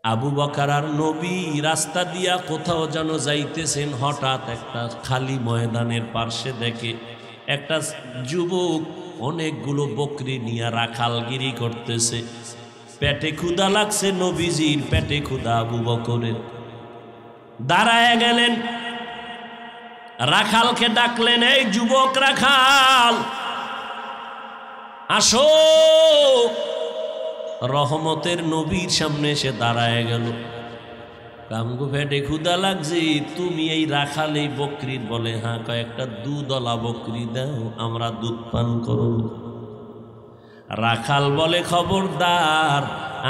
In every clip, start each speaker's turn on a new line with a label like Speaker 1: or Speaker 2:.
Speaker 1: আবু বকর আর নবী রাস্তা দিয়া কোথাও যেন যাইতেছেন, হঠাৎ একটা খালি ময়দানের পার্শ্বে দেখে একটা যুবক অনেকগুলো বকরি নিয়ে রাখালগিরি করতেছে। পেটে ক্ষুধা লাগছে নবীজির, পেটে ক্ষুধা আবু বকরের। দাঁড়ায় গেলেন, রাখালকে ডাকলেন, এই যুবক রাখাল আসো। রহমতের নবীর সামনে এসে দাঁড়ায় গেল। কামগো পেটে ক্ষুধা লাগছে, তুমি এই রাখাল এই বকরির? বলে হ্যাঁ। কয়েকটা দুধওয়ালা বকরি দাও, আমরা দুধ পান করব। রাখাল বলে খবরদার,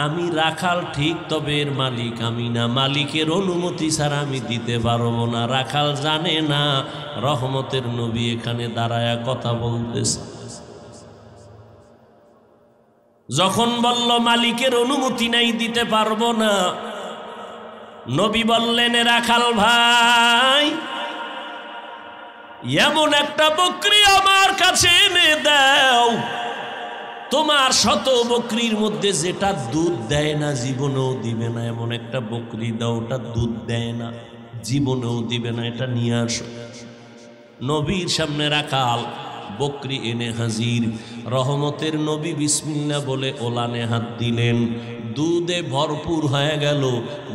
Speaker 1: আমি রাখাল ঠিক, তবে এর মালিক আমি না, মালিকের অনুমতি ছাড়া আমি দিতে পারবো না। রাখাল জানে না রহমতের নবী এখানে দাঁড়ায়া কথা বলতেছে। যখন বলল মালিকের অনুমতি নাই, দিতে পারবো না, নবী বললেন, রাখাল ভাই এমন একটা বকরি আমার কাছে এনে দাও, তোমার শত বকরির মধ্যে যেটা দুধ দেয় না, জীবনেও দিবে না, এমন একটা বকরি দাও ওটা দুধ দেয় না, জীবনেও দিবে না, এটা নিয়ে আসো। নবীর সামনে রাখাল বকরি এনে হাজির। রহমতের নবী বিসমিল্লাহ বলে ওলানে হাত দিলেন, দুধে ভরপুর হয়ে গেল।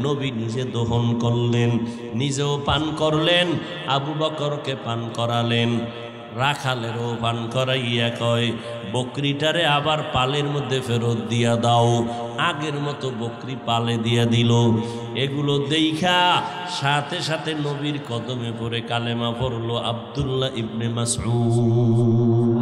Speaker 1: নবী নিজে দহন করলেন, নিজেও পান করলেন, আবু বকরকে পান করালেন, রাখালেরও পান করাইয়া কয়, বকরিটারে আবার পালের মধ্যে ফেরত দিয়া দাও। আগের মতো বকরি পালে দিয়া দিল। এগুলো দেইখা সাথে সাথে নবীর কদমে পড়ে কালেমা পড়ল আব্দুল্লাহ ইবনে মাসউদ।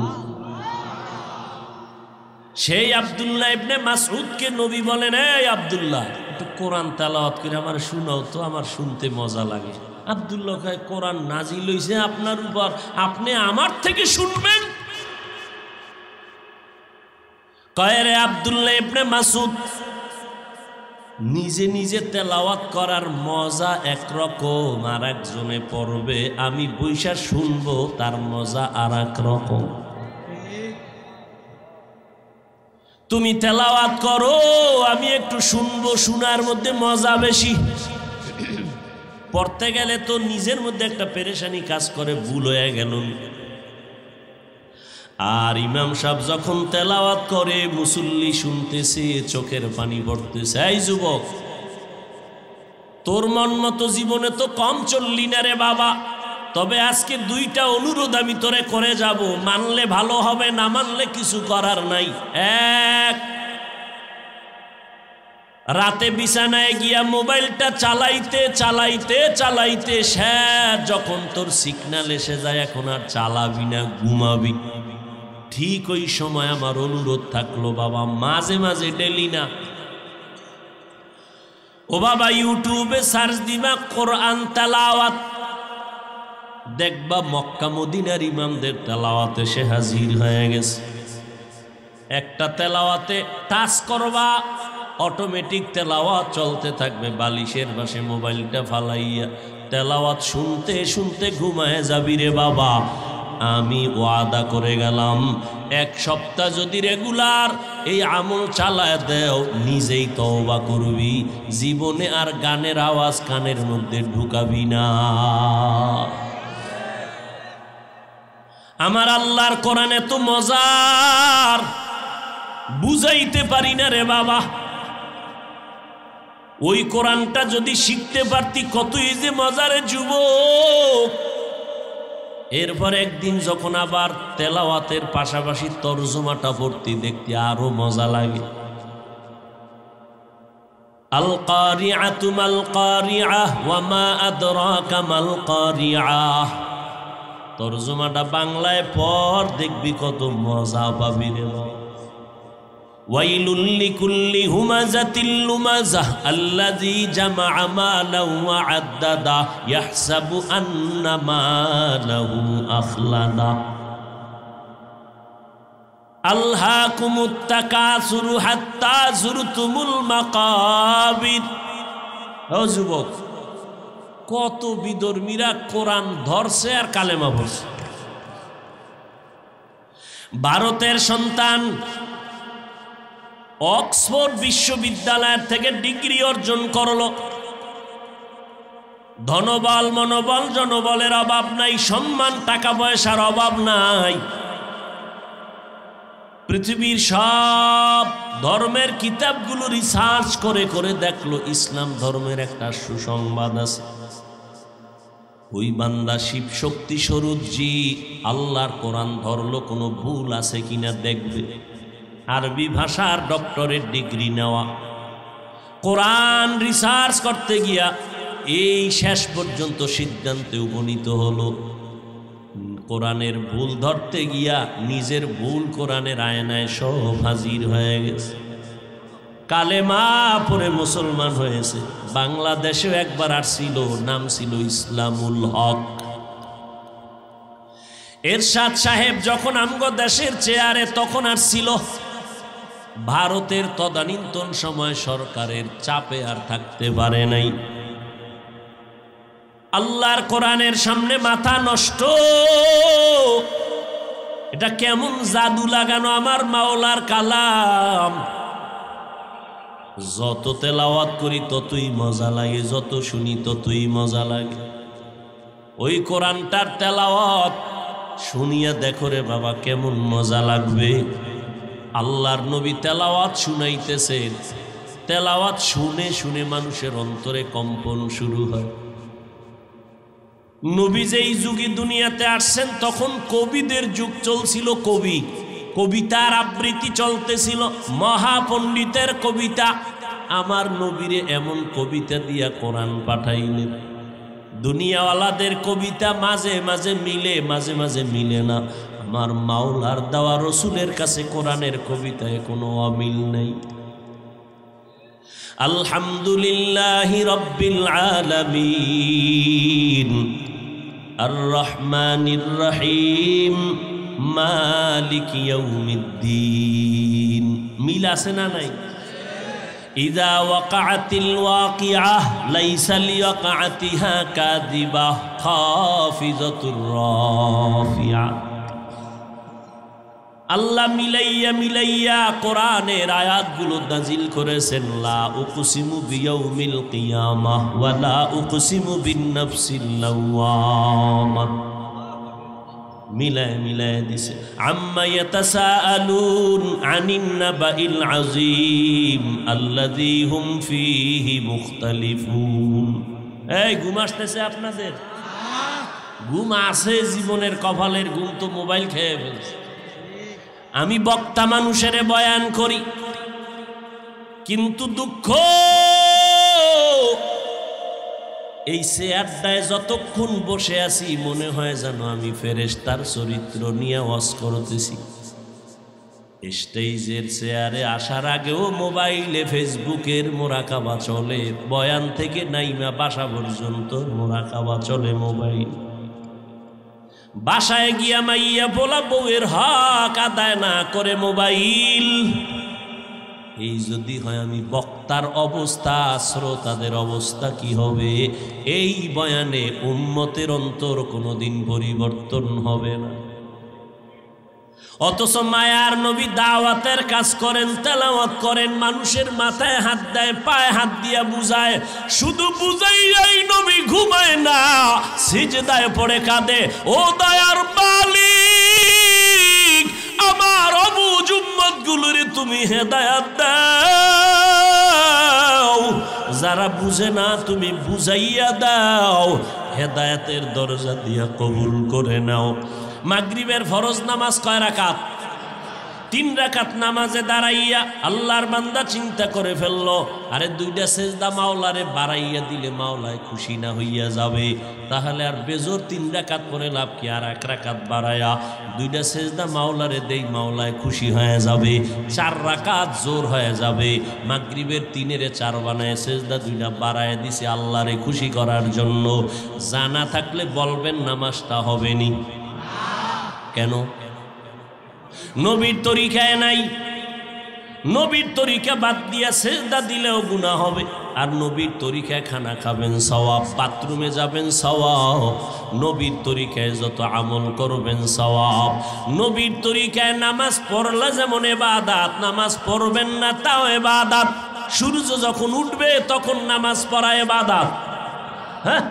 Speaker 1: সেই আব্দুল্লাহ ইবনে মাসউদকে নবী বলেন, এই আব্দুল্লাহ একটু কোরআন তেলাওয়াত করে আমার শোনাও তো, আমার শুনতে মজা লাগে। আব্দুল্লাহ কয়, কোরআন নাজিল হইছে আপনার উপর, আপনি আমার থেকে শুনবেন? কয়, রে আব্দুল্লাহ ইবনে মাসউদ, নিজে নিজে তেলাওয়াত করার মজা একরকম, আর একজনে পড়বে আমি বইসা শুনবো তার মজা আর এক রকম। তুমি তেলাওয়াত করো, আমি একটু শুনবো, শোনার মধ্যে মজা বেশি। পড়তে গেলে তো নিজের মধ্যে একটা পেরেশানি কাজ করে, ভুল হয়ে গেল। আর ইমাম সাহেব যখন তেলাওয়াত করে, মুসল্লি শুনতেছে, চোখের পানি পড়তেছে। এই যুবক, তোর মন মতো জীবনে তো কম চললি না রে বাবা, তবে আজকে দুইটা অনুরোধ আমি তোরে করে যাব, মানলে ভালো হবে, না মানলে কিছু করার নাই। এক, রাতে বিছানায় গিয়া মোবাইলটা চালাইতে চালাইতে চালাইতে শেষ, যখন তোর সিগন্যাল এসে যায় এখন আর চালাবি না, ঘুমাবি। ঠিক ওই সময় আমার অনুরোধ থাকলো বাবা, মাঝে মাঝে ডেলি না, ও বাবা ইউটিউবে সার্চ দিবা কোরআন তেলাওয়াত, দেখবা মক্কা মদিনার ইমামদের তেলাওয়াতে সে হাজির হয়ে গেছে। একটা তেলাওয়াতে টাচ করবা, অটোমেটিক তেলাওয়াত চলতে থাকবে, বালিশের পাশে মোবাইলটা ফালাইয়া তেলাওয়াত শুনতে শুনতে ঘুমায় যাবি রে বাবা। আমি ওয়াদা করে গেলাম, এক সপ্তাহ যদি রেগুলার এই আমল চালায় দেও, নিজেই তওবা করবি, জীবনে আর গানের আওয়াজ কানের মধ্যে ঢুকাবি না। আমার আল্লাহর কোরআন এত মজার, বুঝাইতে পারি না রে বাবা। ওই কোরআনটা যদি শিখতে পারতি কতই যে মজারে যুবক। এরপর একদিন যখন আবার তেলাওয়াতের পাশাপাশি তরজমাটা পড়তে দেখতে আরো মজা লাগে। আল কারিআতু মাল কারিআহ ওয়া মা আদরাকা মাল কারিআহ, তরজমাটা বাংলায় পড়, দেখবি কত মজা পাবি রে বাবা। ওয়াইলুল লিকুল্লি হুমাযাতিল লুমাযাহ আল্লাযী জামাআ মালাহু ওয়া আদ্দাদা ইয়াহসাবু আন্না মালাহু আখলাদা। আলহাকুমুত তাকাসুরু হাত্তা যুরতুমুল মাকাবির। ও যুবক, কত বিধর্মীরা কোরআন ধরছে আর কালেমা পড়ছে। ভারতের সন্তান অক্সফোর্ড বিশ্ববিদ্যালয়ের থেকে ডিগ্রি অর্জন করলো। ধনবল মনোবল জনবলের অভাব নাই, সম্মান টাকা পয়সার অভাব নাই। পৃথিবীর সব ধর্মের কিতাবগুলো রিসার্চ করে করে দেখলো ইসলাম ধর্মের একটা সুসংবাদ আছে। ওই বান্দা শিব শক্তি স্বরূপজি আল্লাহর কোরআন ধরলো, কোনো ভুল আছে কিনা দেখবে। আরবি ভাষার ডক্টরেট ডিগ্রি নেওয়া, কোরআন রিসার্চ করতে গিয়া এই শেষ পর্যন্ত সিদ্ধান্তে উপনীত হলো কোরআনের ভুল ধরতে গিয়া নিজের ভুল কোরআনের আয়নায় সব হাজির হয়ে গেছে। কালেমা পড়ে মুসলমান হয়েছে। বাংলাদেশেও একবার আসছিল, নাম ছিল ইসলামুল হক। এরশাদ সাহেব যখন আমগো দেশের চেয়ারে তখন আসছিল, ভারতের তদানীন্তন সময় সরকারের চাপে আর থাকতে পারে নাই। আল্লাহর কোরআনের সামনে মাথা নষ্ট। এটা কেমন জাদু লাগানো আমার মাওলার কালাম। যত তেলাওয়াত করি ততই মজা লাগে, যত শুনি ততই মজা লাগে। ওই কোরআনটার তেলাওয়াত শুনিয়া দেখো রে বাবা কেমন মজা লাগবে। আল্লাহর নবী তেলাওয়াত শুনাইতেছেন, তেলাওয়াত শুনে শুনে মানুষের অন্তরে কম্পন শুরু হয়। নবী যেই যুগে দুনিয়াতে আসছেন তখন কবিদের যুগ চলছিল। কবিতার আবৃত্তি চলতেছিল, মহাপণ্ডিতের কবিতা। আমার নবীরে এমন কবিতা দিয়া কোরআন পাঠাইলেন। দুনিয়াওয়ালাদের কবিতা মাঝে মাঝে মিলে, মাঝে মাঝে মিলে না। আমার মাওলার দেওয়া রসুলের কাছে কোরআনের কবিতায় কোনো অমিল নেই। আলহামদুলিল্লাহি রাব্বিল আলামিন আর রহমানির রহিম মালিক ইয়াউমিদ্দিন। মিল আছে না নাই? ইযা ওয়াকাআতিল ওয়াকিআহ লাইসা লিওয়াকাআতিহা কাযিবাহ খাফিজাতুর রাফিআ। আল্লাহ মিলাইয়া মিলাইয়া কোরআনের আয়াতগুলো নাজিল করেছেন। লা উকসিমু বিয়াউমিল কিয়ামাহ ওয়া লা উকসিমু বিন-নাফসিল লাওয়ামা। মিলায় মিলায় দিছে। আম্মা ইয়াতাসাআলুন আনিন নাবাইল আযীম আল্লাযী হুম ফীহি মুখতালিফুন। এই ঘুম আসতেছে আপনাদের? ঘুম আছে জীবনের কপালের ঘুম তো মোবাইল খেয়ে ফেলছে। আমি বক্তা মানুষের বয়ান করি, কিন্তু দুঃখ এই চেয়ারটায় যতক্ষণ বসে আছি মনে হয় যেন আমি ফেরেশতার চরিত্র নিয়ে ওয়াজ করতেছি। স্টেজের চেয়ারে আসার আগেও মোবাইলে ফেসবুকের মোরাকাবা চলে, বয়ান থেকে নাইমা বাসা পর্যন্ত মোরাকাবা চলে মোবাইল। বাসায় গিয়া মাইয়া বলা বউয়ের হক আদায় না করে মোবাইল। এই যদি হয় আমি বক্তার অবস্থা, শ্রোতাদের অবস্থা কি হবে? এই বয়ানে উম্মতের অন্তর কোনোদিন পরিবর্তন হবে না। অথচ মায়ার নবী দাওয়াতের কাজ করেন, তেলাওয়াত করেন, মানুষের মাথায় হাত দেয়, পায়ে হাত দিয়া বুঝায়। শুধু বুঝাইয়াই নবী ঘুমায় না, সিজদায় পড়ে কাঁদে, ও দয়ার মালিক আমার অবুঝ উম্মতগুলোরে তুমি হেদায়েত দাও, যারা বুঝে না তুমি বুঝাইয়া দাও, হেদায়েতের দরজা দিয়া কবুল করে নাও। মাগরিবের ফরজ নামাজ কয় রাকাত? 3 রাকাত নামাজে দাঁড়াইয়া আল্লাহর বান্দা চিন্তা করে ফেললো, আরে 2টা সেজদা মাওলারে বাড়াইয়া দিলে মাওলায় খুশি না হইয়া যাবে, তাহলে আর বেজোর 3 রাকাত পরে লাভ কি? আর 1 রাকাত বাড়াইয়া 2টা সেজদা মাওলারে দেই, মাওলায় খুশি হয়ে যাবে, 4 রাকাত জোর হয়ে যাবে। মাগরিবের 3-এর 4 বানায় সেজদা 2টা বাড়ায় দিছে আল্লাহরে খুশি করার জন্য। জানা থাকলে বলবেন নামাজটা হবে নি। কেন? নবীর তরিকায় নাই। নবীর তরিকা বাদ দিয়া সেজদা দিলেও গুনাহ হবে। আর নবীর তরিকায় খানা খাবেন সওয়াব, বাথরুমে যাবেন সওয়াব, নবীর তরিকায় যত আমল করবেন সওয়াব। নবীর তরিকায় নামাজ পড়লে যেমন ইবাদত, নামাজ পড়বেন না তাও ইবাদত। সূর্য যখন উঠবে তখন নামাজ পড়া ইবাদত। হ্যাঁ,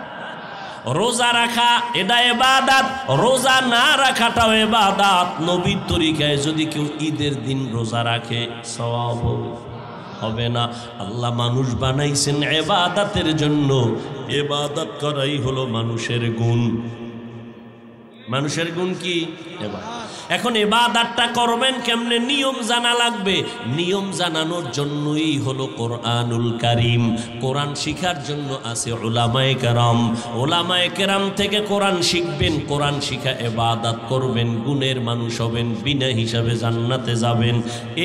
Speaker 1: রোজা রাখা এটা ইবাদত, রোজা না রাখাটাও ইবাদত। নবীর তরিকায় যদি কেউ ঈদের দিন রোজা রাখে সওয়াব হবে না। আল্লাহ মানুষ বানাইছেন ইবাদতের জন্য, ইবাদত করাই হলো মানুষের গুণ। মানুষের গুণ কি? ইবাদত। এখন ইবাদতটা করবেন কেমনে, নিয়ম জানা লাগবে। নিয়ম জানানোর জন্যই হলো কোরআনুল কারীম। কোরআন শিখার জন্য আছে উলামায়ে কেরাম। উলামায়ে কেরাম থেকে কোরআন শিখবেন, কোরআন শিখা ইবাদত করবেন, গুণের মানুষ হবেন, বিনা হিসাবে জান্নাতে যাবেন।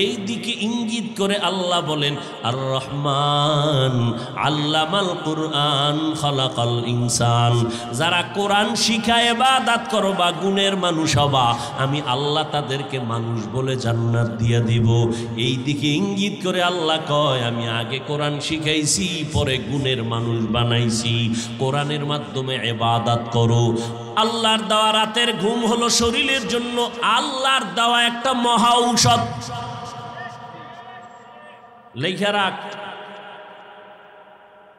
Speaker 1: এই দিকে ইঙ্গিত করে আল্লাহ বলেন আর রহমান আল্লামাল কুরআন খালাকাল ইনসান। যারা কোরআন শিখা ইবাদত করবা, গুণের মানুষ হবা, আমি আল্লাহ তাদেরকে মানুষ বলে জান্নাত দিয়ে দিব। এই দিকে ইঙ্গিত করে আল্লাহ কয় আমি আগে কোরআন শিখাইছি, পরে গুণের মানুষ বানাইছি। কোরআনের মাধ্যমে ইবাদত করো। আল্লাহর দেওয়া রাতের ঘুম হলো শরীরের জন্য আল্লাহর দেওয়া একটা মহা ঔষধ। লেখা রাখ,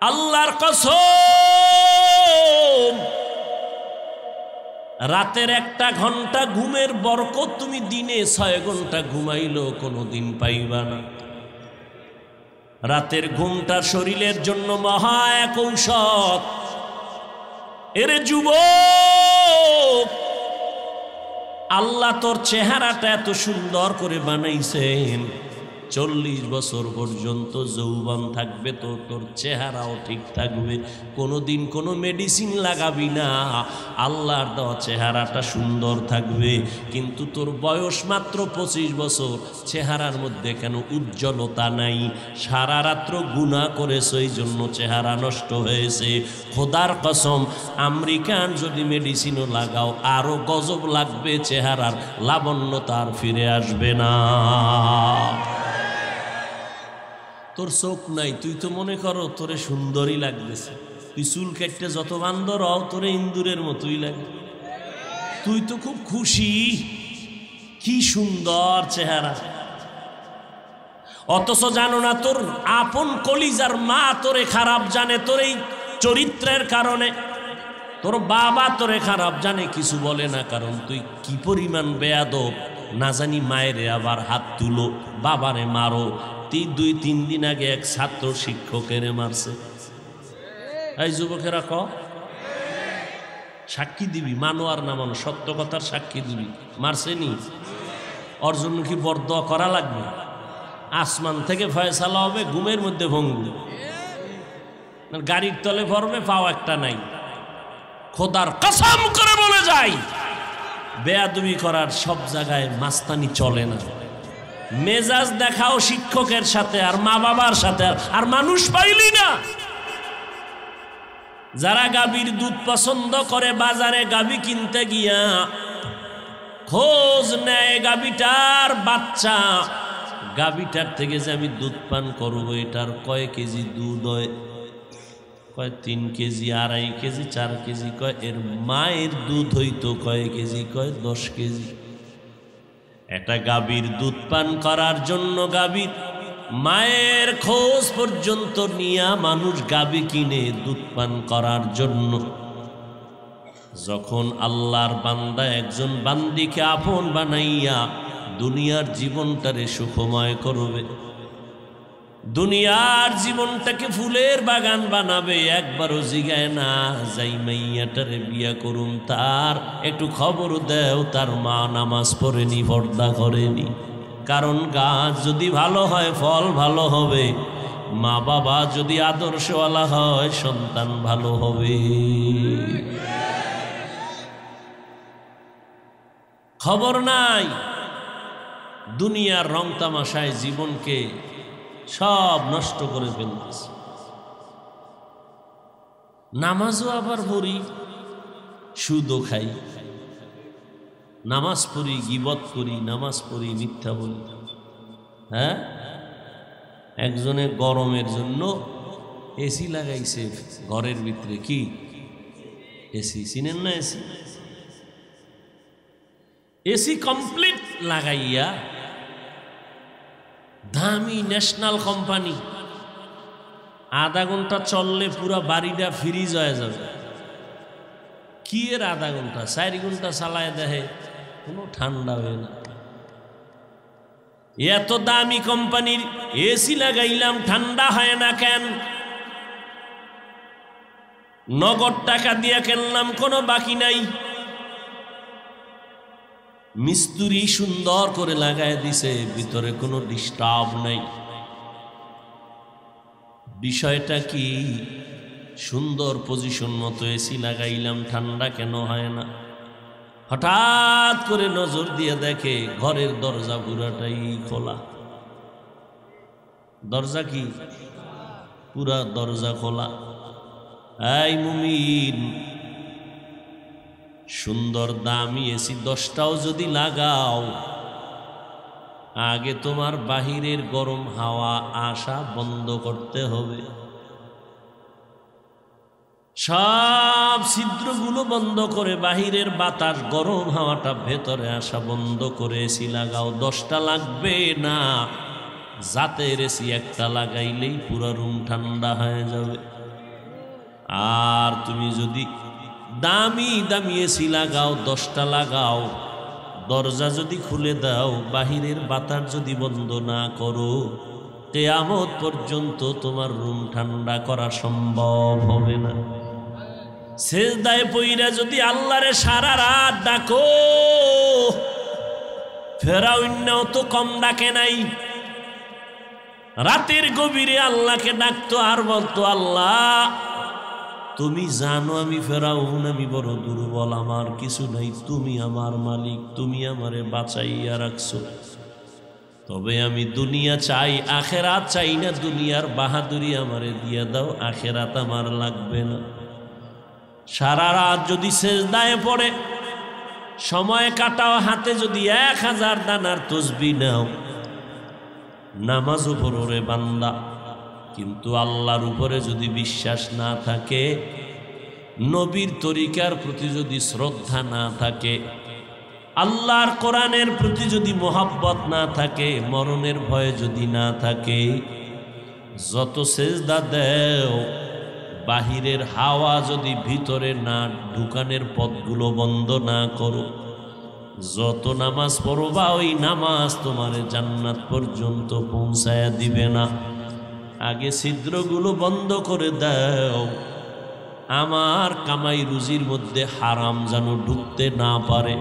Speaker 1: আল্লাহর কসম, রাতের 1 ঘন্টা ঘুমের বরকত তুমি দিনে 6 ঘন্টা ঘুমাইলেও কোনোদিন পাইবা না। রাতের ঘুমটা শরীরের জন্য মহা এক ঔষধ। এরে যুবক, আল্লাহ তোর চেহারাটা এত সুন্দর করে বানাইছেন, 40 বছর পর্যন্ত যৌবন থাকবে তো তোর চেহারাও ঠিক থাকবে, কোনোদিন কোনো মেডিসিন লাগাবি না, আল্লাহর দেওয়া চেহারাটা সুন্দর থাকবে। কিন্তু তোর বয়স মাত্র 25 বছর, চেহারার মধ্যে কেন উজ্জ্বলতা নাই? সারা রাত্র গুনাহ করেছো, এই জন্য চেহারা নষ্ট হয়েছে। খোদার কসম, আমেরিকান যদি মেডিসিনও লাগাও আরো গজব লাগবে, চেহারার লাবণ্যতা আর ফিরে আসবে না। তোর চোখ নাই, তুই তো মনে করো তোরে সুন্দরই লাগতেছে, তুই চুল কেটে যত বান্দর হও তোরে ইন্দুরের মতোই লাগে। তুই তো খুব খুশি, কি সুন্দর চেহারা, অথচ জানো না তোর আপন কলিজার মা তোরে খারাপ জানে তোর এই চরিত্রের কারণে। তোর বাবা তোরে খারাপ জানে, কিছু বলে না, কারণ তুই কি পরিমাণ বেয়াদব। না জানি মায়েরে আবার হাত তুলো, বাবারে মারো। 2-3 দিন আগে এক ছাত্র শিক্ষকের মারছে। এই যুবকেরা ক সাক্ষী দিবি, মানো আর না মানো, সত্য কথার সাক্ষী দিবি। মারছে নি, ওর জন্য কি বরদোয়া করা লাগবে? আসমান থেকে ফয়সালা হবে, ঘুমের মধ্যে ভঙ্গু, গাড়ির তলে ভরবে, পাও একটা নাই। খোদার কসম করে বলে যাই, বেয়াদবি করার সব জায়গায় মাস্তানি চলে না। মেজাজ দেখাও শিক্ষকের সাথে আর মা বাবার সাথে, আর মানুষ পাইলি না। যারা গাভীর দুধ পছন্দ করে, বাজারে গাভী কিনতে গিয়া খোঁজ নেয় গাভীটার বাচ্চা, গাভীটার থেকে যে আমি দুধ পান করবো, এটার কয় কেজি দুধ হয়? কয় 3 কেজি, 2.5 কেজি, 4 কেজি। কয় এর মায়ের দুধ হইতো কয় কেজি? কয় 10 কেজি। এটা গাভীর দুধ পান করার জন্য গাভীর মায়ের খোঁজ পর্যন্ত নিয়া মানুষ গাভী কিনে দুধ পান করার জন্য। যখন আল্লাহর বান্দা একজন বান্দিকে আপন বানাইয়া দুনিয়ার জীবনটারে সুখময় করবে, দুনিয়ার জীবনটাকে ফুলের বাগান বানাবে, একবারও জিগায় না যাই মাইয়াটারে বিয়া করুন, তার একটু খবর দেও তার মা নামাজ পড়েনি, পর্দা করেনি। কারণ গাছ যদি ভালো হয় ফল ভালো হবে, মা বাবা যদি আদর্শওয়ালা হয় সন্তান ভালো হবে। খবর নাই, দুনিয়ার রং তামাশায় জীবনকে সব নষ্ট করে ফেলতেছে। নামাজও আবার পড়ি, সুদও খাই, নামাজ পড়ি গীবত করি, নামাজ পড়ি মিথ্যা বলি। হ্যাঁ, একজনের গরমের জন্য এসি লাগাইছে ঘরের ভিতরে। কি এসি চিনেন না? এসি এসি কমপ্লিট লাগাইয়া দামি ন্যাশনাল কোম্পানি, আধা ঘন্টা চললে পুরা বাড়িটা ফ্রিজ হয়ে যাবে। কি এর আধা ঘন্টা 4 ঘন্টা চালায় দেখে কোনো ঠান্ডা হয় না। এত দামি কোম্পানির এসি লাগাইলাম, ঠান্ডা হয় না কেন? নগদ টাকা দিয়ে কিনলাম, কোনো বাকি নাই। মিস্ত্রি সুন্দর করে লাগায় দিছে, ভিতরে কোনো ডিস্টার্ব নাই। বিষয়টা কি? সুন্দর পজিশন মতো এসি লাগাইলাম, ঠান্ডা কেন হয় না? হঠাৎ করে নজর দিয়ে দেখে ঘরের দরজা পুরাটাই খোলা। দরজা কি? পুরা দরজা খোলা। এই মুমিন, সুন্দর দামি এসি 10টাও যদি লাগাও, আগে তোমার বাহিরের গরম হাওয়া আসা বন্ধ করতে হবে। সব ছিদ্রগুলো বন্ধ করে বাহিরের বাতাস গরম হাওয়াটা ভেতরে আসা বন্ধ করে এসি লাগাও। 10টা লাগবে না, জাতের এসি একটা লাগাইলেই পুরো রুম ঠান্ডা হয়ে যাবে। আর তুমি যদি দামি দামি এসি লাগাও, 10টা লাগাও, দরজা যদি খুলে দাও, বাহিরের বাতাস যদি বন্ধ না করো, কিয়ামত পর্যন্ত তোমার রুম ঠান্ডা করা সম্ভব হবে না। সেজদায় পইরা যদি আল্লাহরে সারা রাত ডাকো, ফেরাউনও তো কম ডাকে নাই। রাতের গভীরে আল্লাহকে ডাকতো আর বলতো, আল্লাহ তুমি জানো আমি ফেরাউন, আমি বড় দুর্বল, আমার কিছু নাই, তুমি আমার মালিক, তুমি আমারে বাঁচাইয়া রাখছো। তবে আমি দুনিয়া চাই, আখেরাত চাই না। দুনিয়ার বাহাদুরি আমারে দিয়া দাও, আখেরাত আমার লাগবে না। সারা রাত যদি সেজদায় পড়ে সময় কাটাও, হাতে যদি 1000 দানার তসবিহ নাও, নামাজও পড়ো রে বান্দা, কিন্তু আল্লাহর উপরে যদি বিশ্বাস না থাকে, নবীর তরিকার প্রতি যদি শ্রদ্ধা না থাকে, আল্লাহর কোরআনের প্রতি যদি মোহাব্বত না থাকে, মরণের ভয় যদি না থাকে, যত সেজদা দেও, বাহিরের হাওয়া যদি ভিতরে না ঢুকানের পথগুলো বন্ধ না করো, যত নামাজ পড়বা ওই নামাজ তোমারে জান্নাত পর্যন্ত পৌঁছায়া দিবে না। আগে ছিদ্রগুলো বন্ধ করে দাও, আমার কামাই রুজির মধ্যে হারাম যেন ঢুকতে না পারে,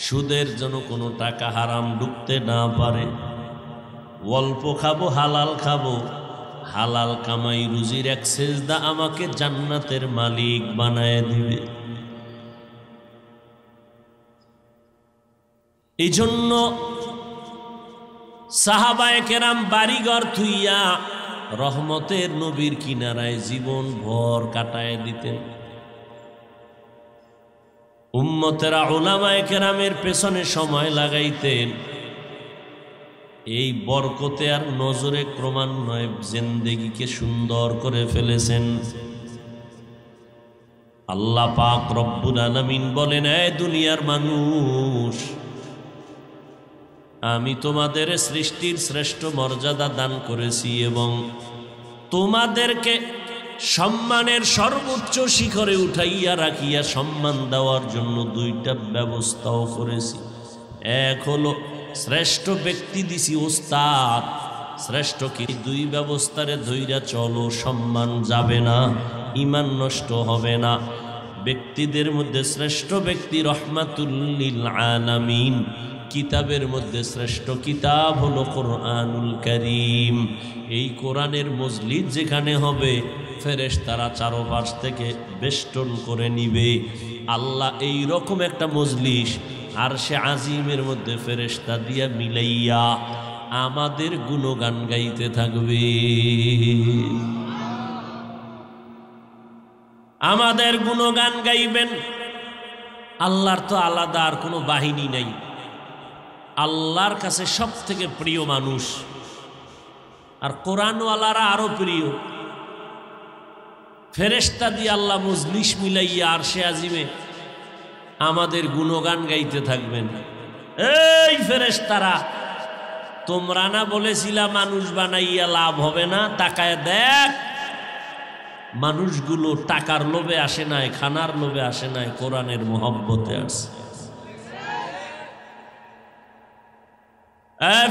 Speaker 1: সুদের যেন কোনো টাকা হারাম ঢুকতে না পারে। অল্প খাবো, হালাল খাবো, হালাল কামাই রুজির এক সেজদা আমাকে জান্নাতের মালিক বানায় দিবে। এই জন্য সাহাবায়ে কেরাম বাড়িঘর থুইয়া রহমতের নবীর কিনারায় জীবন ভর কাটায় দিতেন। উম্মতেরা উলামায়ে কেরামের পেছনে সময় লাগাইতেন। এই বরকতে আর নজরে ক্রমান্বয়ে জিন্দেগিকে সুন্দর করে ফেলেছেন। আল্লাহ পাক রব্বুল আলামিন বলেন, এই দুনিয়ার মানুষ, আমি তোমাদের সৃষ্টির শ্রেষ্ঠ মর্যাদা দান করেছি এবং তোমাদেরকে সম্মানের সর্বোচ্চ শিখরে উঠাইয়া রাখিয়া সম্মান দেওয়ার জন্য 2টা ব্যবস্থাও করেছি। এক হলো শ্রেষ্ঠ ব্যক্তি দিছি ওস্তাদ, শ্রেষ্ঠ কি 2 ব্যবস্থারে ধইরা চলো, সম্মান যাবে না, ঈমান নষ্ট হবে না। ব্যক্তিদের মধ্যে শ্রেষ্ঠ ব্যক্তি রহমাতুল লিল আলামিন, কিতাবের মধ্যে শ্রেষ্ঠ কিতাব হলো কোরআনুল কারীম। এই কোরআনের মজলিস যেখানে হবে, ফেরেশতারা চারপাশ থেকে বেষ্টন করে নিবে। আল্লাহ এই রকম একটা মজলিস আরশে আজিমের মধ্যে ফেরেশতা দিয়া মিলাইয়া আমাদের গুণগান গাইতে থাকবে। আমাদের গুণগান গাইবেন। আল্লাহর তো আলাদা আর কোনো বাহিনী নাই। আল্লাহর কাছে সব থেকে প্রিয় মানুষ, আর কোরআনওয়ালারা আরো প্রিয়। ফেরেশতা দিয়ে আল্লাহ মজলিস মিলাইয়া আরশে আজিমে আমাদের গুণগান গাইতে থাকবেন। এই ফেরেশতারা, তোমরা না বলেছিলা মানুষ বানাইয়া লাভ হবে না? তাকায় দেখ, মানুষগুলো টাকার লোভে আসে নাই, খানার লোভে আসে নাই, কোরআনের মহব্বতে আসে।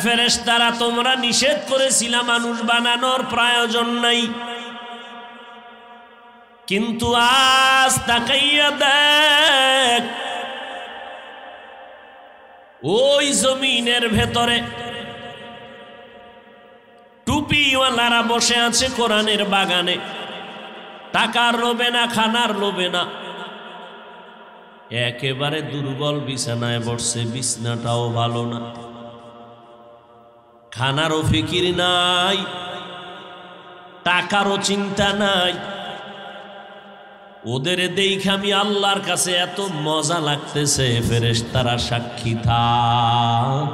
Speaker 1: ফেরেশতারা, তোমরা নিষেধ করেছিলা মানুষ বানানোর প্রয়োজন নাই, কিন্তু আজ তাকাইয়া দেখ, ওই জমিনের ভেতরে টুপিওয়ালারা বসে আছে কোরআনের বাগানে, টাকার লোভে না, খানার লোভে না, একেবারে দুর্বল বিছানায় বসছে, বিছানাটাও ভালো না, খানারও ফিকির নাই, টাকারও চিন্তা নাই। ওদের দেখে আমি আল্লাহর কাছে এত মজা লাগতেছে। ফেরেশতারা সাক্ষী থাক,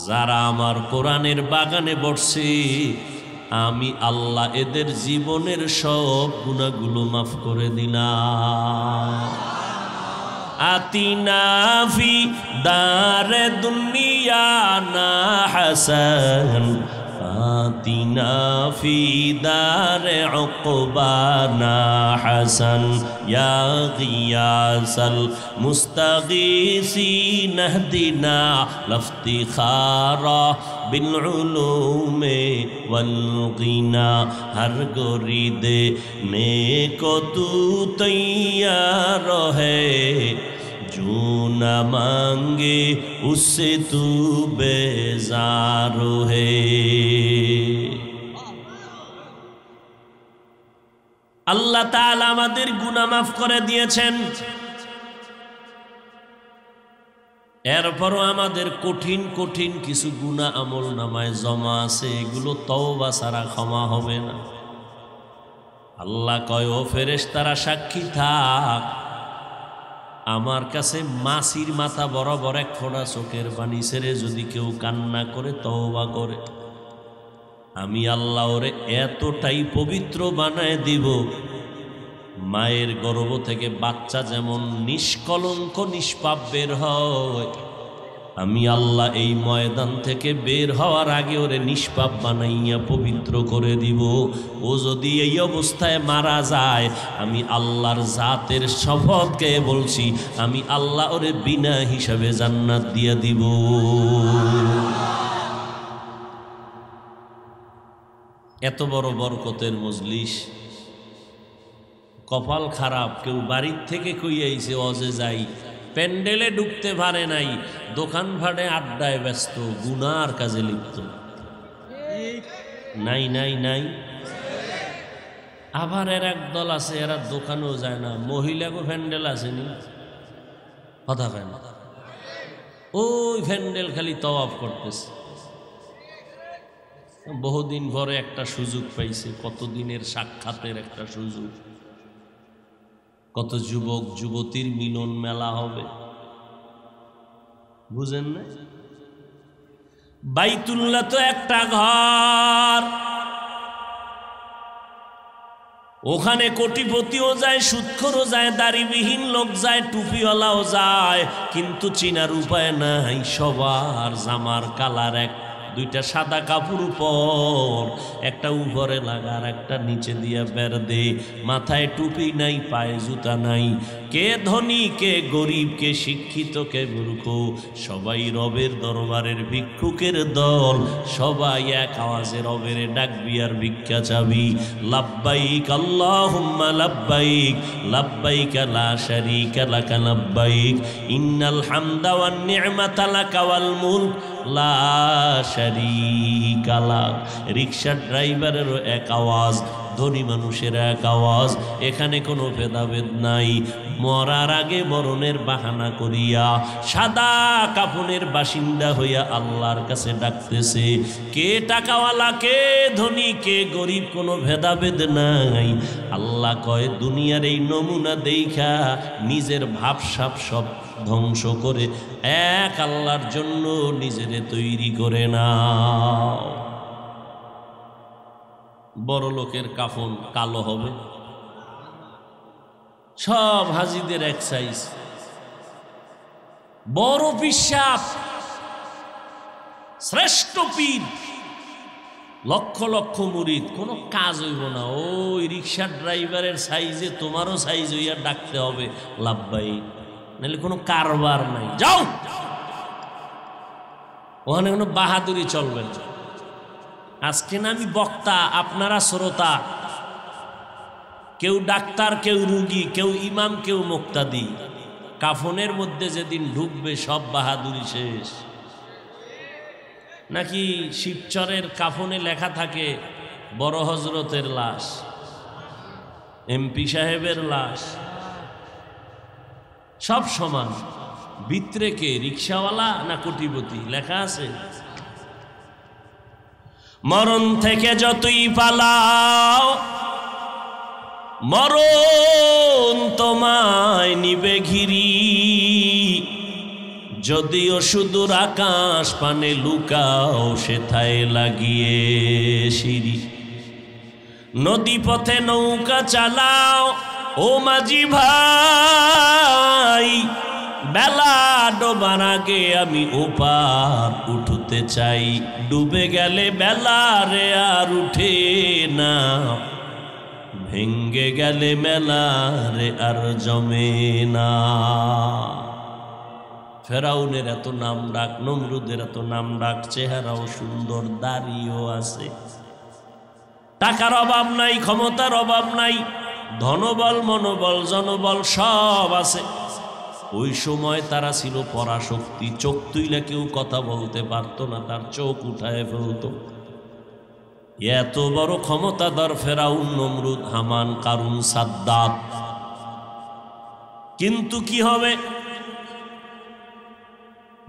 Speaker 1: যারা আমার কোরআনের বাগানে বসছে, আমি আল্লাহ এদের জীবনের সব গুনাহগুলো মাফ করে দিলাম। আতিনা ফি দারে দুনিয়া না হাসান, আতিনা ফি দারে উকবানা হাসান, ইয়া গিয়াসাল মুস্তাগীসিন ইহদিনা লফতিখারা বিল উলুমে ওয়াল গিনা, হর গরিদে নেকো তু তৈয়ার है, जो न मांगे उससे तू बेजार है। আল্লাহ তাআলা আমাদের গুনাহ মাফ করে দিয়েছেন, এরপরও আমাদের কঠিন কঠিন কিছু গুনাহ আমল নামায় জমা আছে, এগুলো তওবা ছাড়া ক্ষমা হবে না। আল্লাহ কয়, ও ফেরেশতারা সাক্ষী থাক, আমার কাছে মাছির মাথা বরাবর এক ফোঁটা চোখের পানি ছেড়ে যদি কেউ কান্না করে, তওবা করে, আমি আল্লাহ ওরে এতটাই পবিত্র বানায় দিব, মায়ের গর্ভ থেকে বাচ্চা যেমন নিষ্কলঙ্ক নিষ্পাপ বের হয়, আমি আল্লাহ এই ময়দান থেকে বের হওয়ার আগে ওরে নিষ্পাপ বানাইয়া পবিত্র করে দিব। ও যদি এই অবস্থায় মারা যায়, আমি আল্লাহর জাতের শপথকে বলছি, আমি আল্লাহ ওরে বিনা হিসাবে জান্নাত দিয়ে দিব। এত বড় বরকতের মজলিস, কপাল খারাপ, কেউ বাড়ির থেকে কইয়াইছে অজে যাই, প্যান্ডেলে ঢুকতে পারে নাই, দোকান ভাড়ে আড্ডায় ব্যস্ত, গুনার কাজে লিপ্ত। নাই নাই নাই। আবার এর একদল আছে, এরা দোকানেও যায় না, মহিলাকে প্যান্ডেল আসেনি, কথা কয় না, ওই প্যান্ডেল খালি তওয়াফ করতেছে। বহুদিন পরে একটা সুযোগ পাইছে, কতদিনের সাক্ষাতের একটা সুযোগ, কত যুবক যুবতীর মিলন মেলা হবে, বুঝেন না? বাইতুল্লাহ তো একটা ঘর, ওখানে কোটিপতিও যায়, সুদখোরও যায়, দাড়িবিহীন লোক যায়, টুপিওয়ালাও যায়, কিন্তু চিনার উপায় নাই, সবার জামার কালার এক, দুইটা সাদা কাপড় উপর, একটা উপরে লাগার, একটা নিচে দিয়া বের দে, মাথায় টুপি নাই, পায়ে জুতা নাই, কে ধনী কে গরিব, কে শিক্ষিত কে মূর্খ, সবাই রবের দরবারের ভিক্ষুকের দল, সবাই এক আওয়াজে রবের ডাকবি আর ভিক্ষা চাবি। লাব্বাইক আল্লাহুম্মা লাব্বাইক, লাব্বাইক লা শারীকা লাকা লাব্বাইক, ইন্নাল হামদা ওয়ান নি'মাতা লাকা ওয়াল মুলক লা শারীকা লাক। রিকশার ড্রাইভারেরও এক আওয়াজ, ধনী মানুষের এক আওয়াজ, এখানে কোনো ভেদাভেদ নাই। মরার আগে মরণের বাহানা করিয়া সাদা কাফনের বাসিন্দা হইয়া আল্লাহর কাছে ডাকতেছে, কে টাকাওয়ালা কে ধনী কে গরিব, কোনো ভেদাভেদ নাই। আল্লাহ কয়, দুনিয়ার এই নমুনা দেখা নিজের ভাবসাব সব ধ্বংস করে এক আল্লাহর জন্য নিজেরে তৈরি করে নাও। বড় লোকের কাফন কালো হবে? সব হাজিদের এক সাইজ। বড় বিশ্বাস, শ্রেষ্ঠ পীর, লক্ষ লক্ষ মুরিদ, কোনো কাজ হইব না। ওই রিক্সার ড্রাইভারের সাইজে তোমারও সাইজ হইয়া ডাকতে হবে লাভবাই, নাহলে কোনো কারবার নাই। যাও, ওখানে কোনো বাহাদুরি চলবে না। আজকে না আমি বক্তা, আপনারা শ্রোতা। কেউ ডাক্তার, কেউ রুগী, কেউ ইমাম, কেউ মুক্তাদি। কাফনের মধ্যে যেদিন ঢুকবে সব বাহাদুরি শেষ। নাকি শিবচরের কাফনে লেখা থাকে বড় হজরতের লাশ, এমপি সাহেবের লাশ, সব সমান। ভিতরে কে, রিক্সাওয়ালা না কোটিপতি লেখা আছে? মরণ থেকে যতই পালাও, মরণ তোমায় নিবে ঘিরি। যদিও সুদূর আকাশ পানে লুকাও, সেথায় লাগিয়ে সিঁড়ি। নদী পথে নৌকা চালাও ও মাঝি ভাই, বেলা ডোবার আগে আমি ওপার উঠতে চাই। ডুবে গেলে বেলা রে আর উঠে না, ভেঙ্গে গেলে মেলা রে আর জমে না। ফেরাউনের এত নাম ডাক, নমরুদের এত নাম ডাক, চেহারাও সুন্দর, দাড়িও আছে। টাকার অভাব নাই, ক্ষমতার অভাব নাই, ধনবল, মনোবল, জনবল সব আছে। ওই সময় তারা ছিল পরাশক্তি। চোখ তুইলে কেউ কথা বলতে পারতো না, তার চোখ উঠায় ফেলত। এত বড় ক্ষমতাধর ফেরাউন, নমরুদ, হামান, কারুন, সাদ্দাত। কিন্তু কি হবে?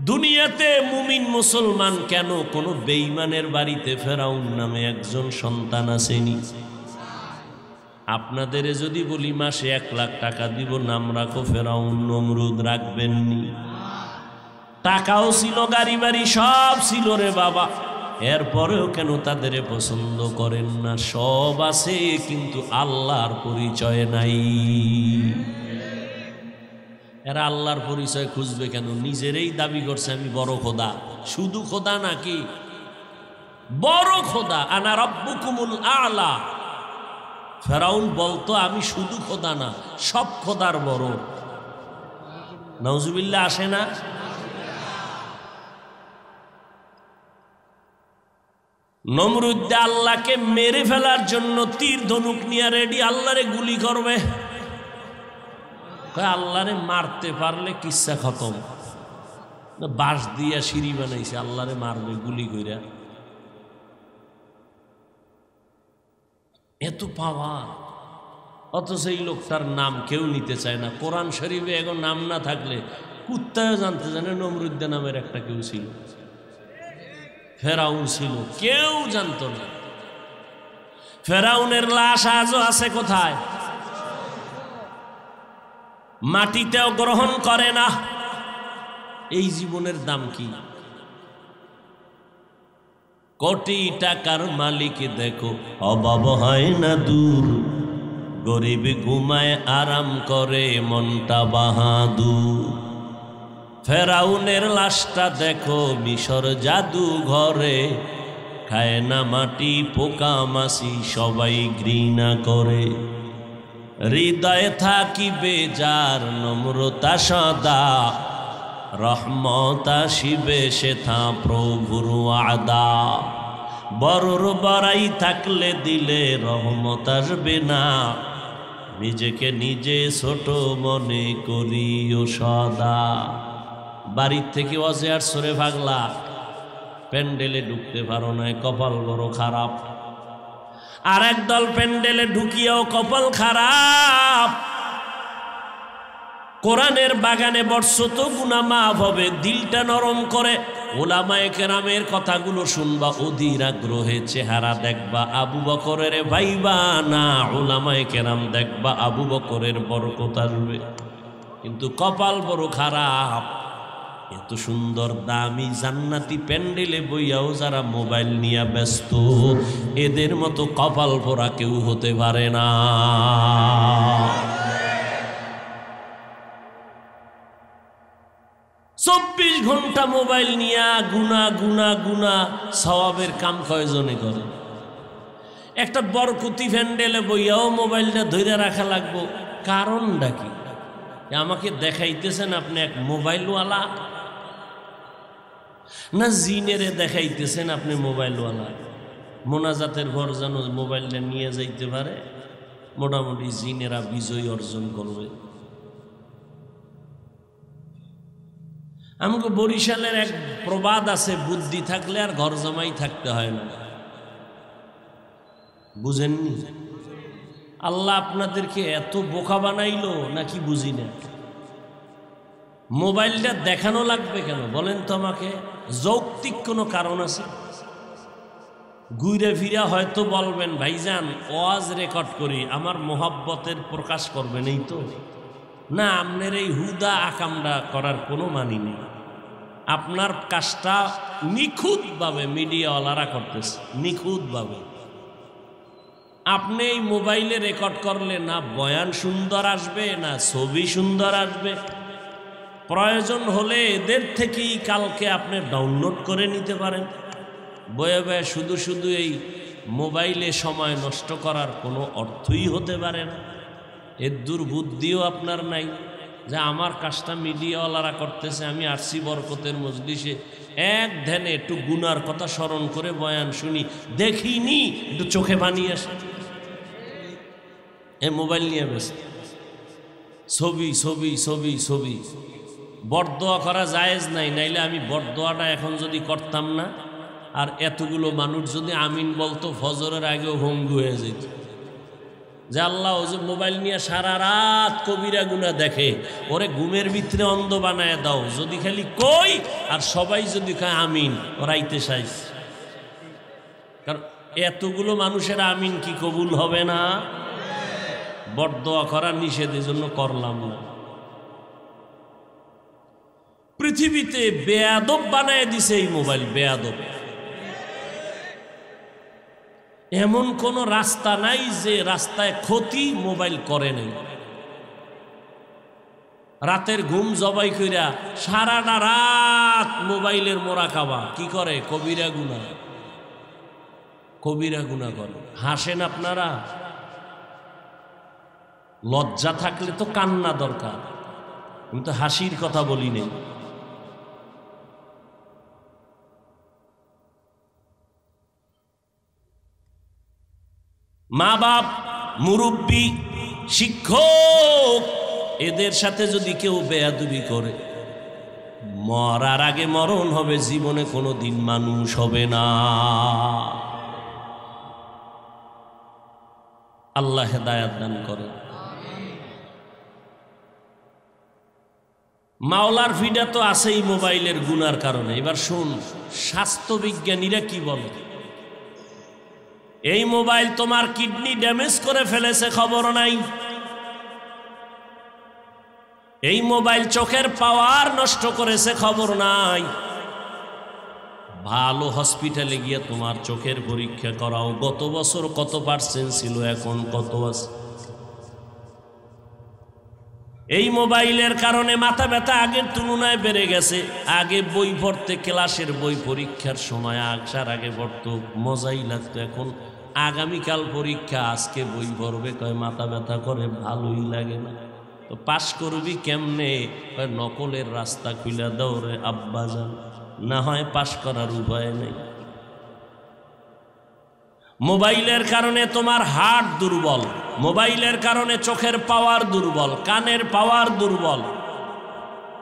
Speaker 1: দুনিয়াতে মুমিন মুসলমান কেন, কোন বেঈমানের বাড়িতে ফেরাউন নামে একজন সন্তান আসেনি। আপনাদের যদি বলি মাসে 1 লাখ টাকা দিব, নাম রাখো ফেরাউন, নমরুদ, রাখবেননি? টাকাও ছিল, গাড়ি বাড়ি সব ছিল রে বাবা, এরপরেও কেন তাদের পছন্দ করেন না? সব আছে কিন্তু আল্লাহর পরিচয় নাই। এরা আল্লাহর পরিচয় খুঁজবে কেন? নিজেরই দাবি করছে আমি বড় খোদা। শুধু খোদা নাকি, বড় খোদা। আনা রাব্বুকুমুল আ'লা। ফেরাউন বলতো আমি শুধু খোদা না, সব খোদার বড়। নাউজুবিল্লাহ আসে না? নমরুদ আল্লাহকে মেরে ফেলার জন্য তীর ধনুক নিয়ে রেডি, আল্লাহরে গুলি করবে। আল্লাহরে মারতে পারলে কিচ্ছা খতম। বাঁশ দিয়া সিঁড়ি বানাইছে, আল্লাহরে মারবে গুলি কইরা। এত পাওয়া, অথচ এই লোকটার নাম কেউ নিতে চায় না। কোরআন শরীফে এখন নাম না থাকলে কুত্তায় জানতে জানে নমরুদ্দা নামের একটা কেউ ছিল, ফেরাউন ছিল, কেউ জানতো না। ফেরাউনের লাশ আজও আছে কোথায়? মাটিতেও গ্রহণ করে না। এই জীবনের দাম কি? কোটি টাকার মালিক দেখো, অভাব হয় না দূর। গরিব ঘুমায় আরাম করে, মনটা বাহাদুর। ফেরাউনের লাশটা দেখো মিশর জাদু ঘরে, খায় না মাটি, পোকা মাছি সবাই ঘৃণা করে। হৃদয়ে থাকিবে যার নম্রতা সদা, রহমত আসিবে সেথা প্রভুর ওয়াদা। বড়র বড়াই থাকলে দিলে রহমত আসবে না, নিজেকে নিজে ছোট মনে করিও সদা। বাড়ির থেকে অজে আর সরে ভাগলা, প্যান্ডেলে ঢুকতে পারো না, কপাল বড় খারাপ। আর একদল প্যান্ডেলে ঢুকিয়াও কপাল খারাপ। কোরআনের বাগানে বর্ষো তো গুনাহ মাফ হবে, দিলটা নরম করে ওলামায়ে কেরামের কথাগুলো শুনবা, অধীর আগ্রহে চেহারা দেখবা আবু বকরের ভাইবা না, ওলামায়ে কেরাম দেখবা আবু বকরের বরকত আসবে। কিন্তু কপাল বড় খারাপ, এত সুন্দর দামি জান্নাতি প্যান্ডেলে বইয়াও যারা মোবাইল নিয়ে ব্যস্ত, এদের মতো কপাল পোড়া কেউ হতে পারে না। 24 ঘন্টা মোবাইল নিয়ে গুনা গুনা গুনা সওয়াবের কাম কয়জনে করে? একটা বরকুতি প্যান্ডেলে বইয়াও মোবাইলটা ধরে রাখা লাগবো, কারণটা কি? আমাকে দেখাইতেছেন আপনি এক মোবাইলওয়ালা, না জিনেরে দেখাইতেছেন আপনি মোবাইলওয়ালা? মোনাজাতের ঘর যেন মোবাইলটা নিয়ে যাইতে পারে, মোটামুটি জিনেরা বিজয় অর্জন করবে। আমাকে বরিশালের এক প্রবাদ আছে, বুদ্ধি থাকলে আর ঘর জমাই থাকতে হয় না। বুঝেননি? আল্লাহ আপনাদেরকে এত বোকা বানাইলো নাকি বুঝি না? মোবাইলটা দেখানো লাগবে কেন বলেন তো আমাকে? যৌক্তিক কোনো কারণ আছে? ঘুরে ফিরা হয়তো বলবেন ভাইজান ওয়াজ রেকর্ড করি, আমার মোহাব্বতের প্রকাশ করবেন, এই তো না। আপনার এই হুদা আকামটা করার কোনো মানি নেই। আপনার কাজটা নিখুঁতভাবে মিডিয়াওয়ালারা করতেছে, নিখুঁতভাবে। আপনি এই মোবাইলে রেকর্ড করলে না বয়ান সুন্দর আসবে, না ছবি সুন্দর আসবে। প্রয়োজন হলে এদের থেকেই কালকে আপনি ডাউনলোড করে নিতে পারেন। বয়ে বয়ে শুধু শুধু এই মোবাইলে সময় নষ্ট করার কোনো অর্থই হতে পারে না। এর দুর্বুদ্ধিও আপনার নাই যে আমার কাজটা মিডিয়াওয়ালারা করতেছে, আমি আসছি বরকতের মজলিসে এক ধ্যানে একটু গুনার কথা স্মরণ করে বয়ান শুনি, দেখিনি একটু চোখে পানি আসে। এ মোবাইল নিয়ে ব্যস্ত, ছবি ছবি ছবি ছবি। বরদোয়া করা জায়েজ নাই, নাইলে আমি বরদোয়াটা এখন যদি করতাম না আর এতগুলো মানুষ যদি আমিন বলতো ফজরের আগেও ভঙ্গি হয়ে যেত। যে আল্লাহ ও যে মোবাইল নিয়ে সারা রাত কবিরা গুনা দেখে, ওরে ঘুমের ভিতরে অন্ধ বানায় দাও। যদি খালি কই আর সবাই যদি কয় আমিন, ওরাইতে চাইস। কারণ এতগুলো মানুষের আমিন কি কবুল হবে না? বরদোয়া করা নিষেধ, এজন্য করলাম না। পৃথিবীতে বেয়াদব বানায় দিছে এই মোবাইল, বেয়াদব। এমন কোন রাস্তা নাই যে রাস্তায় ক্ষতি মোবাইল করে নাই। রাতের ঘুম জবাই কইরা সারাটা রাত মোবাইলের মোরাকাবা কি করে? কবিরা গুনাহ, কবিরা গুনাহ করে। হাসেন আপনারা? লজ্জা থাকলে তো কান্না দরকার, আমি তো হাসির কথা বলি নেই। মা বাপ, মুরব্বী, শিক্ষক, এদের সাথে যদি কেউ বেয়াদবি করে, মরার আগে মরণ হবে, জীবনে কোনো দিন মানুষ হবে না। আল্লাহ হেদায়াত দান করে। মাওলার ফিডা তো আছেই মোবাইলের গুনার কারণে। এবার শুন, স্বাস্থ্যবিজ্ঞানীরা কি বলে? এই মোবাইল তোমার কিডনি ড্যামেজ করে ফেলেছে, খবর নাই। এই মোবাইল চোখের পাওয়ার নষ্ট করেছে, খবর নাই। ভালো হসপিটালে গিয়ে তোমার চোখের পরীক্ষা করাও। গত বছর কত পার্সেন্ট ছিল, এখন কত আছে। এই মোবাইলের কারণে মাথা ব্যথা আগের তুলনায় বেড়ে গেছে। আগে বই পড়তে, ক্লাসের বই পরীক্ষার সময় আসার আগে পড়তো, মজাই লাগতো। এখন আগামীকাল পরীক্ষা, আজকে বই পড়বে, কয় মাথা ব্যথা করে, ভালোই লাগে না। তো পাশ করবি কেমনে? নকলের রাস্তা খুলে দাও রে আব্বাজান, না হয় পাশ করার উপায় নেই। মোবাইলের কারণে তোমার হার্ট দুর্বল, মোবাইলের কারণে চোখের পাওয়ার দুর্বল, কানের পাওয়ার দুর্বল।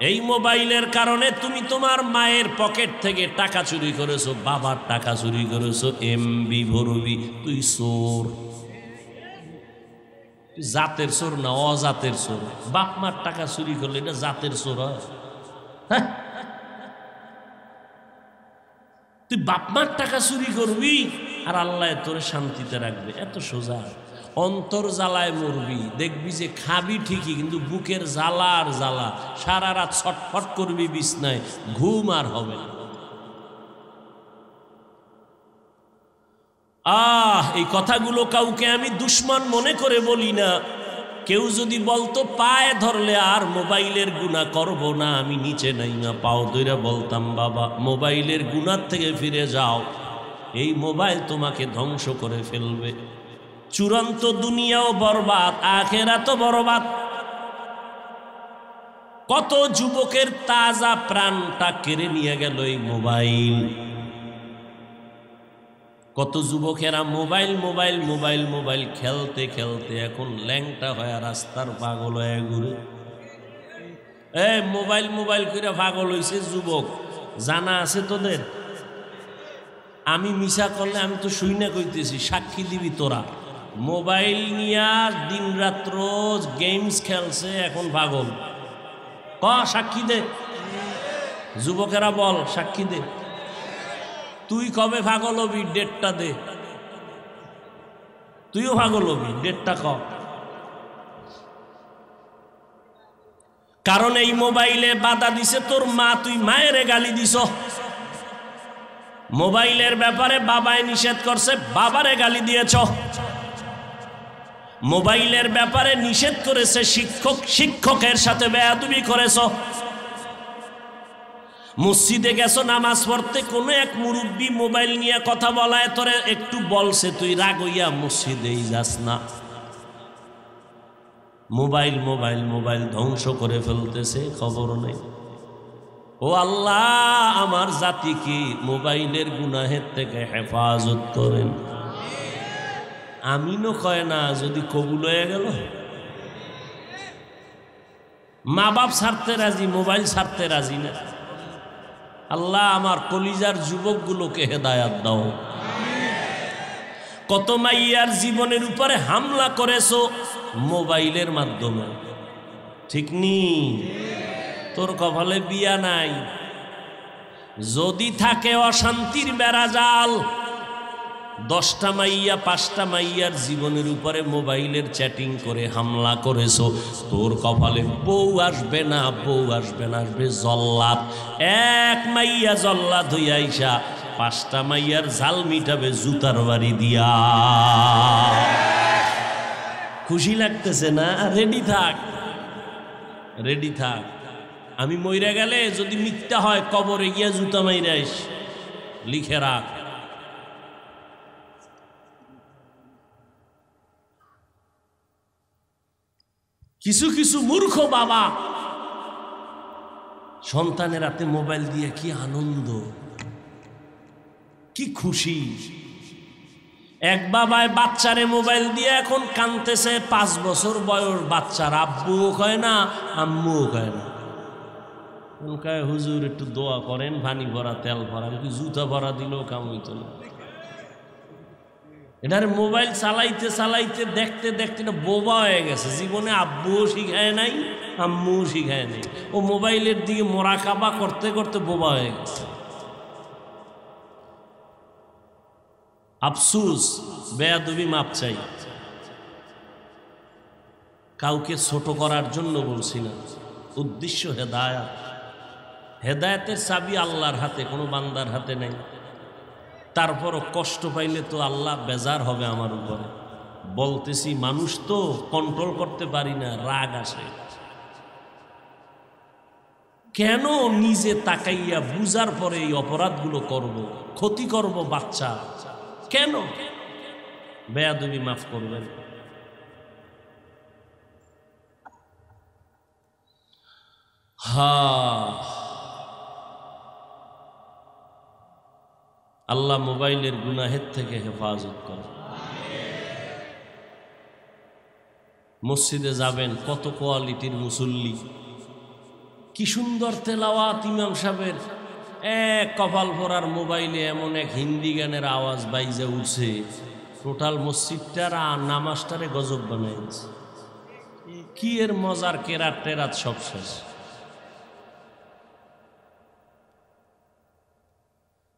Speaker 1: এই মোবাইলের কারণে তুমি তোমার মায়ের পকেট থেকে টাকা চুরি করেছো, বাবার টাকা চুরি করেছো, এমবি ভরবি, তুই চোর। জাতের চোর না অজাতের চোর। বাপ মার টাকা চুরি করলে এটা জাতের চোর হয়? হ্যাঁ, তুই বাপ মার টাকা চুরি করবি আর আল্লাহ তোরে শান্তিতে রাখবে, এত সোজা। অন্তর জ্বালায় মরবি, দেখবি যে খাবি ঠিকই কিন্তু বুকের জ্বালা আর জ্বালা, সারা রাত ছটফট করবি বিছনায়, ঘুম আর হবে না। এই কথাগুলো কাউকে আমি দুশ্মন মনে করে বলি না। কেউ যদি বলতো পায়ে ধরলে আর মোবাইলের গুনাহ করব না, আমি নিচে নাই না পাও ধরে বলতাম বাবা মোবাইলের গুনাহ থেকে ফিরে যাও, এই মোবাইল তোমাকে ধ্বংস করে ফেলবে। চূড়ান্ত দুনিয়াও বরবাদ, আখিরাতও বরবাদ। কত যুবকের তাজা প্রাণটা কেড়ে নিয়ে গেল এই মোবাইল। কত যুবকেরা মোবাইল মোবাইল মোবাইল মোবাইল খেলতে খেলতে এখন ল্যাংটা হয়ে রাস্তার পাগল হয়ে ঘুরে। মোবাইল মোবাইল করে পাগল হয়েছে যুবক, জানা আছে তোদের? আমি মিছা করলে আমি তো শুই না কইতেছি, সাক্ষী দিবি তোরা। মোবাইল নিয়ে দিন রাত্র গেমস খেলছে, এখন পাগল। সাক্ষী দে, যুবকেরা বল সাক্ষী দে। তুই কবে পাগল হবি ডেটটা দে, তুইও পাগল হবি ডেটটা ক। কারণ এই মোবাইলে বাধা দিছে তোর মা, তুই মায়ের গালি দিছ। মোবাইলের ব্যাপারে বাবায় নিষেধ করছে, বাবারে গালি দিয়েছ। মোবাইলের ব্যাপারে নিষেধ করেছে শিক্ষক, শিক্ষকের সাথে বেয়াদবি করেছ। মসজিদে গেছো নামাজ পড়তে, কোনো এক মুরব্বী মোবাইল নিয়ে কথা বলায় তোরে একটু বলছে, তুই রাগ হইয়া মসজিদেই যাস না। মোবাইল মোবাইল মোবাইল ধ্বংস করে ফেলতেছে, খবর নেই। ও আল্লাহ আমার জাতিকে মোবাইলের গুনাহের থেকে হেফাজত করেন। আমিনও কয় না, যদি কবুল হয়ে গেল। মা বাপ ছাড়তে রাজি, মোবাইল ছাড়তে রাজি না। আল্লাহ আমার কলিজার যুবকগুলোকে হেদায়াত দাও। কত মাইয়ার জীবনের উপরে হামলা করেছো মোবাইলের মাধ্যমে, ঠিক নি? তোর কপালে বিয়া নাই, যদি থাকে অশান্তির বেড়াজাল। 10টা মাইয়া 5টা মাইয়ার জীবনের উপরে মোবাইলের চ্যাটিং করে হামলা করেছো, তোর কপালে বউ আসবে না, বউ আসবে না, আসবে জল্লাদ। এক মাইয়া জল্লাদ হইয়া আইসা 5টা মাইয়ার ঝাল মিটাবে জুতার বাড়ি দিয়া। খুশি লাগতেছে না? রেডি থাক, রেডি থাক। আমি মইরা গেলে যদি মিথ্যা হয় কবরে গিয়া জুতা মাইরা আইস, লিখে রাখ। কিছু কিছু মূর্খ বাবা সন্তানের হাতে মোবাইল দিয়ে কি আনন্দ, কি খুশি। এক বাবায় বাচ্চারে মোবাইল দিয়ে এখন কানতেছে, 5 বছর বয়স বাচ্চার, আব্বুও কয় না আম্মুও কয় না। কয় হুজুর একটু দোয়া করেন, পানি ভরা তেল ভরা, জুতা ভরা দিলেও কাম হইতো না। এটার মোবাইল চালাইতে চালাইতে দেখতে দেখতে বোবা হয়ে গেছে। জীবনে আব্বুও শিখায় নাই, আম্মুও শিখায় নাই। ও মোবাইলের দিকে মোরাকাবা করতে করতে বোবা হয়ে গেছে। আফসুস, বেয়াদবি, মাপ চাই। কাউকে ছোট করার জন্য বলছি না, উদ্দেশ্য হেদায়াত। হেদায়েতের চাবি আল্লাহর হাতে, কোনো বান্দার হাতে নেই। তারপরও কষ্ট পাইলে তো আল্লাহ বেজার হবে আমার উপরে। বলতেছি মানুষ তো কন্ট্রোল করতে পারি না, রাগ আসে। কেন নিজে তাকাইয়া বুঝার পরে এই অপরাধগুলো করব, ক্ষতি করব বাচ্চা? কেন? বেয়াদবি মাফ করবেন। আল্লাহ মোবাইলের গুনাহের থেকে হেফাজত করে। মসজিদে যাবেন, কত কোয়ালিটির মুসল্লি, কি সুন্দর তেলাওয়াত ইমাম সাহেবের। এক কপাল ভরার মোবাইলে এমন এক হিন্দি গানের আওয়াজ বাইজে উঠছে, টোটাল মসজিদটার নামাজটারে গজব বানাইছে। কি এর মজার কেরাত টেরাত সব শেষ।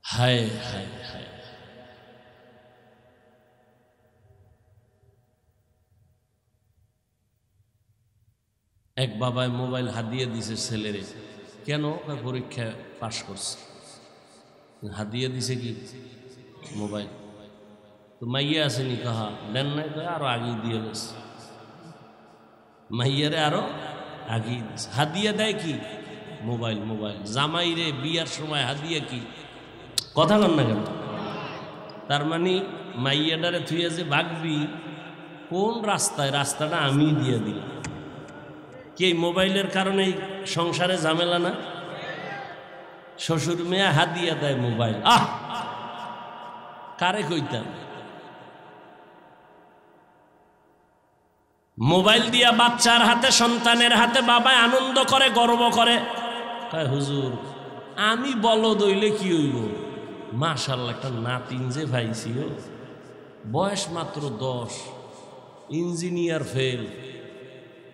Speaker 1: হায় হায় হায়। এক বাবায় মোবাইল হাদিয়ে দিছে ছেলেরে। কেন? পরীক্ষা পাশ করছে, হাদিয়ে দিছে কি মোবাইল। তো মাইয়া আসেনি, কাহা দেন নাই, আরো আগেই দিয়ে গেছে, মাইয়ারে আরো আগেই দিছে। হাদিয়া দেয় কি? মোবাইল। মোবাইল জামাইরে বিয়ার সময় হাদিয়া কি? কথা কন না কেন? তার মানে মাইয়াডারে থুইয়া যে ভাগবি কোন রাস্তায়, রাস্তাটা আমি দিয়ে দিলাম। কি এই মোবাইলের কারণে সংসারে ঝামেলা না? শ্বশুর মেয়া হাদিয়া দেয় মোবাইল, আহ কারে কইতাম। মোবাইল দিয়া বাচ্চার হাতে, সন্তানের হাতে বাবায় আনন্দ করে, গর্ব করে, কয় হুজুর আমি বলদ হইলে কি হইব, মাশাআল্লাহ একটা নাতিন যে ভাইছি, বয়স মাত্র 10, ইঞ্জিনিয়ার ফেল,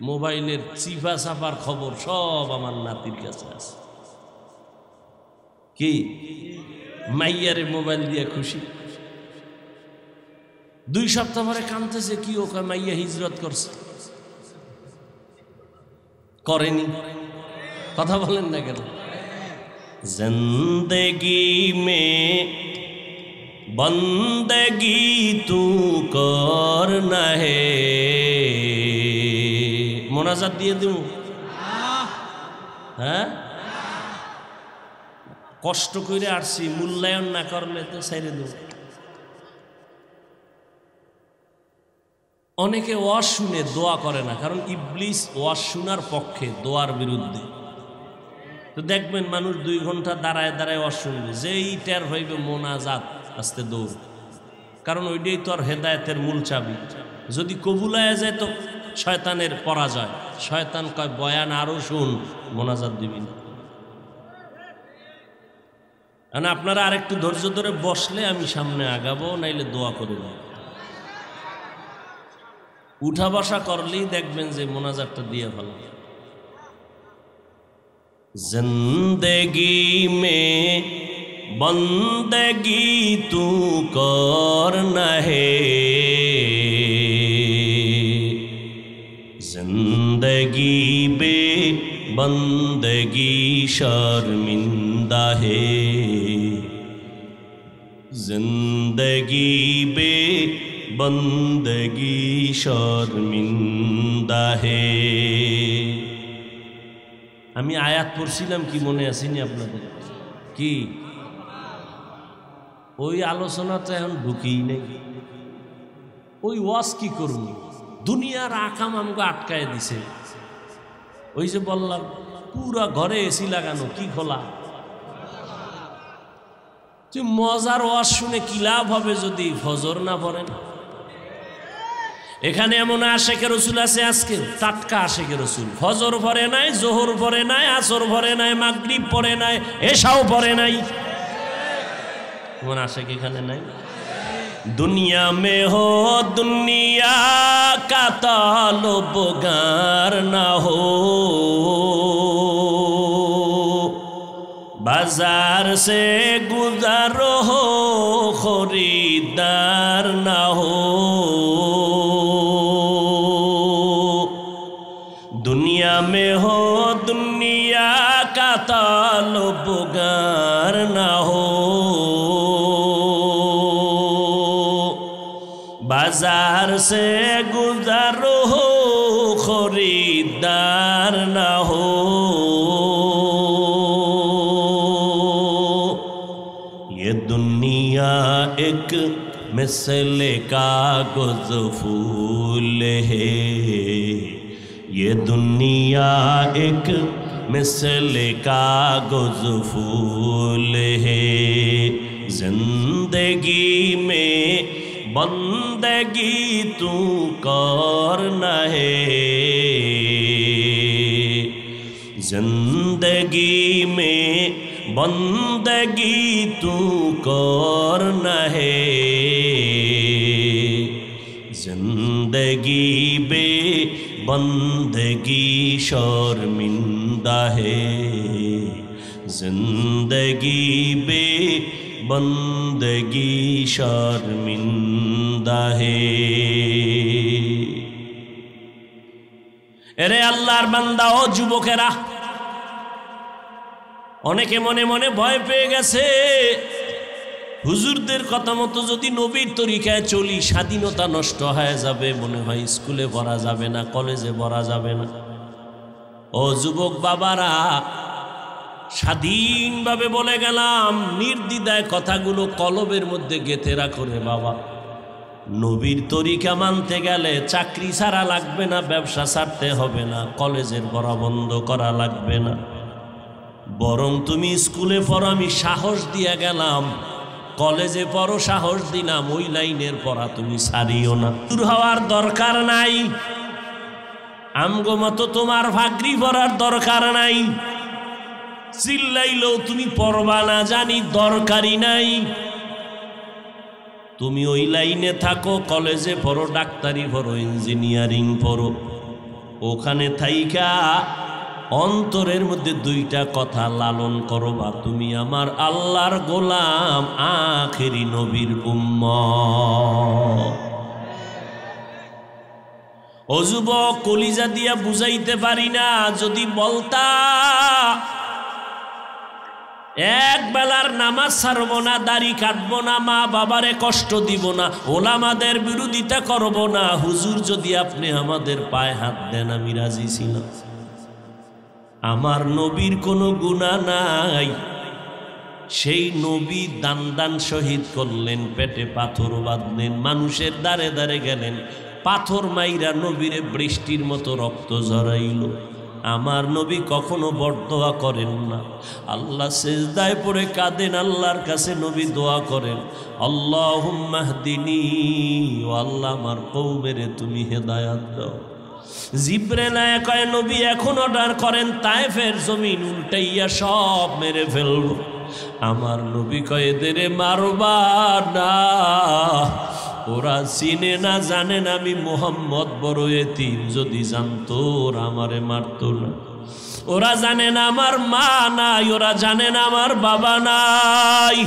Speaker 1: মোবাইলের চিফা চাপার খবর সব আমার নাতির কাছে আছে। কি মাইয়ারে মোবাইল দিয়ে খুশি। 2 সপ্তাহ পরে কাঁদতেছে, কি ওকে মাইয়া হিজরত করছে, করেনি। কথা বলেন না কেন? জিন্দেগি মে বন্দেগি তু করনা হে। মোনাজাত দিয়ে দিও। হ্যাঁ, কষ্ট করে আসছি, মূল্যায়ন না করলে তো ছেড়ে দেব। অনেকে ওয়াজ শুনে দোয়া করে না, কারণ ইবলিস ওয়াজ শোনার পক্ষে, দোয়ার বিরুদ্ধে। তো দেখবেন মানুষ 2 ঘন্টা দাঁড়ায় দাঁড়ায় ওয়াজ শুনবে, যেই টের হইবে মোনাজাত, আস্তে দৌড়। কারণ ওইটাই তো আর হেদায়েতের মূল চাবি। যদি কবুলায় যায় তো শয়তানের পরাজয়। শয়তান কয় বয়ান আরো শুন, মোনাজাত দিবি না। আপনারা আরেকটু ধৈর্য ধরে বসলে আমি সামনে আগাবো, নাইলে দোয়া করে দেব। উঠা বসা করলেই দেখবেন যে মোনাজাতটা দিয়ে ভালো। জিন্দেগি মে বন্দেগি তু করনা হে, जिंदगी बे बंदगी शर्मिंदा है, जिंदगी बे बंदगी शर्मिंदा है। আমি আয়াত পড়ছিলাম, কি মনে আসেনি আপনাদের? কি ওই আলোচনাতে এখন ঢুকিই নেই। ওই ওয়াজ কি করব, দুনিয়ার আকাম আমাকে আটকায় দিছে। ওই যে বললাম পুরা ঘরে এসি লাগানো, কি খোলা। তুই মজার ওয়াজ শুনে কি লাভ হবে যদি ফজর না পড়েন? এখানে এমন আশেকে রসুল আছে আজকে, টাটকা আশেকে রসুল, ফজর পড়ে নাই, জোহর পড়ে নাই, আসর পড়ে নাই, মাগরিব পড়ে নাই, এশাও পড়ে নাই। এমন আশেক এখানে নাই? दुनिया में हो दुनिया का ताल्लुबगार ना हो, बाजार से गुजारो हो खरीदार ना हो। दुनिया में हो दुनिया का ताल्लुबगार ना हो, बाजार से गुजारो हो खरीदार ना हो। ये दुनिया एक मिसल कागज फूल है, ये दुनिया एक मिसल कागज फूल है। जिंदगी में बंदगी तू करना है, जिंदगी में बंदगी तू करना है, जिंदगी बे बंदगी शर्मिंदा है, जिंदगी बे बंदगी शर्मिंदा है। এরে আল্লাহর বান্দা ও যুবকেরা, অনেকে মনে মনে ভয় পেয়ে গেছে, হুজুরদের কথা মতো যদি নবীর তরিকায় চলি স্বাধীনতা নষ্ট হয়ে যাবে, মনে হয় স্কুলে পড়া যাবে না, কলেজে পড়া যাবে না। ও যুবক বাবারা, স্বাধীনভাবে বলে গেলাম, নির্দ্বিধায় কথাগুলো কলবের মধ্যে গেঁথে রাখো রে বাবা। নবীর তরিকা মানতে গেলে চাকরি ছাড়া লাগবে না, ব্যবসা ছাড়তে হবে না, কলেজের পড়া বন্ধ করা লাগবে না, বরং তুমি স্কুলে পড়ো, আমি সাহস দিয়ে গেলাম, কলেজে পড়ো সাহস দিলাম, ওই লাইনের পড়া তুমি ছাড়িও না। দূর হওয়ার দরকার নাই, আমগো মতো তোমার ভাগরি পড়ার দরকার নাই, চিল্লাইলেও তুমি পড়বা না জানি, দরকারই নাই। তুমি ওই লাইনে থাকো, কলেজে পড়ো, ডাক্তারি পড়ো, ইঞ্জিনিয়ারিং পড়ো, ওখানে থাইকা অন্তরের মধ্যে দুইটা কথা লালন করবা, তুমি আমার আল্লাহর গোলাম, আখেরি নবীর উম্মত। ও যুবক, কলিজা দিয়া বুঝাইতে পারি না, যদি বলতা এক বেলার নামাজ ছাড়ব না, দাড়ি কাটবো না, মা বাবারে কষ্ট দিব না, ওলামাদের বিরোধিতা করব না, হুজুর যদি আপনি আমাদের পায়ে হাত দেন আমি রাজি ছিলাম। আমার নবীর কোনো গুনাহ নাই, সেই নবী দান দান শহীদ করলেন, পেটে পাথর বাঁধলেন, মানুষের দ্বারে দ্বারে গেলেন, পাথর মাইরা নবীরে বৃষ্টির মতো রক্ত ঝরাইল। আমার নবী কখনো বরদোয়া করেন না, আল্লাহ সিজদায় পড়ে কাঁদেন, আল্লাহর কাছে নবী দোয়া করেন, আল্লাহুম্মা হদিনি, ও আল্লাহ আমার কওমেরে তুমি হেদায়েত দাও। জিবরাইল কয় নবী এখন অর্ডার করেন, তায়েফের জমিন উল্টাইয়া সব মেরে ফেলবো। আমার নবী কয় এদের মারবা না, ওরা চিনে না জানে না আমি মুহাম্মদ বড় এতিম, যদি জানতো ওরা আমারে মারত না। ওরা জানে না আমার মা নাই, ওরা জানে না আমার বাবা নাই,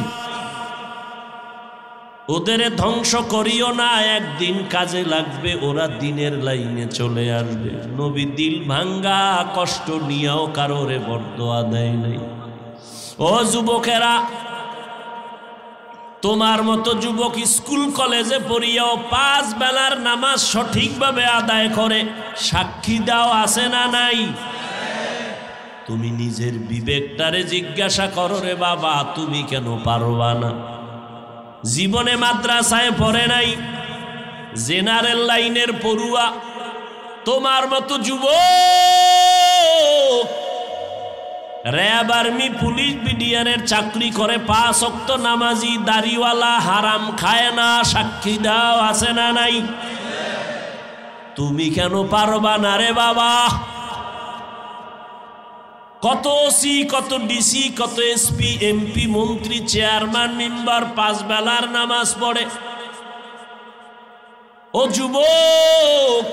Speaker 1: ওদের ধ্বংস করিও না, একদিন কাজে লাগবে, ওরা দিনের লাইনে চলে আসবে। নবী দিল ভাঙ্গা কষ্ট নিয়েও কারোরে বরদোয়া দেয় নাই। ও যুবকেরা, তোমার মতো যুবক স্কুল কলেজে পড়িয়াও 5 বেলার নামাজ সঠিকভাবে আদায় করে, সাক্ষী দাও আছে না নাই? তুমি নিজের বিবেকটারে জিজ্ঞাসা করো রে বাবা, তুমি কেন পারবা না? জীবনে মাদ্রাসায় পড়ে নাই, জেনারেল লাইনের পড়ুয়া, তোমার মতো যুবক র‍্যাব, আর্মি, পুলিশ, বিডিআরের চাকরি করে, 5 ওয়াক্ত নামাজি, দাড়িওয়ালা, হারাম খায় না, সাক্ষী দাও আছে না নাই? তুমি কেন পারবা না রে বাবা? কত ওসি, কত ডিসি, কত এসপি, এমপি, মন্ত্রী, চেয়ারম্যান, মেম্বার 5 বেলার নামাজ পড়ে। ও যুবক,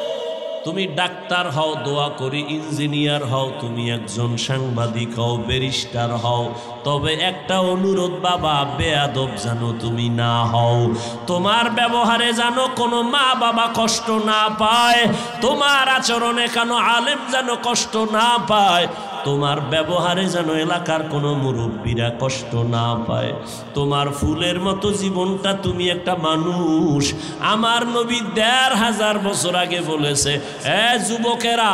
Speaker 1: তুমি ডাক্তার হও, দোয়া করি, ইঞ্জিনিয়ার হও, তুমি একজন সাংবাদিক হও, ব্যারিস্টার হও, তবে একটা অনুরোধ বাবা, বেয়াদব জানো তুমি না হও। তোমার ব্যবহারে জানো কোনো মা বাবা কষ্ট না পায়, তোমার আচরণে কেন আলেম যেন কষ্ট না পায়, তোমার ব্যবহারে যেন এলাকার কোনো মুরব্বীরা কষ্ট না পায়। তোমার ফুলের মতো জীবনটা, তুমি একটা মানুষ। আমার নবী 1500 বছর আগে বলেছে, এ যুবকেরা,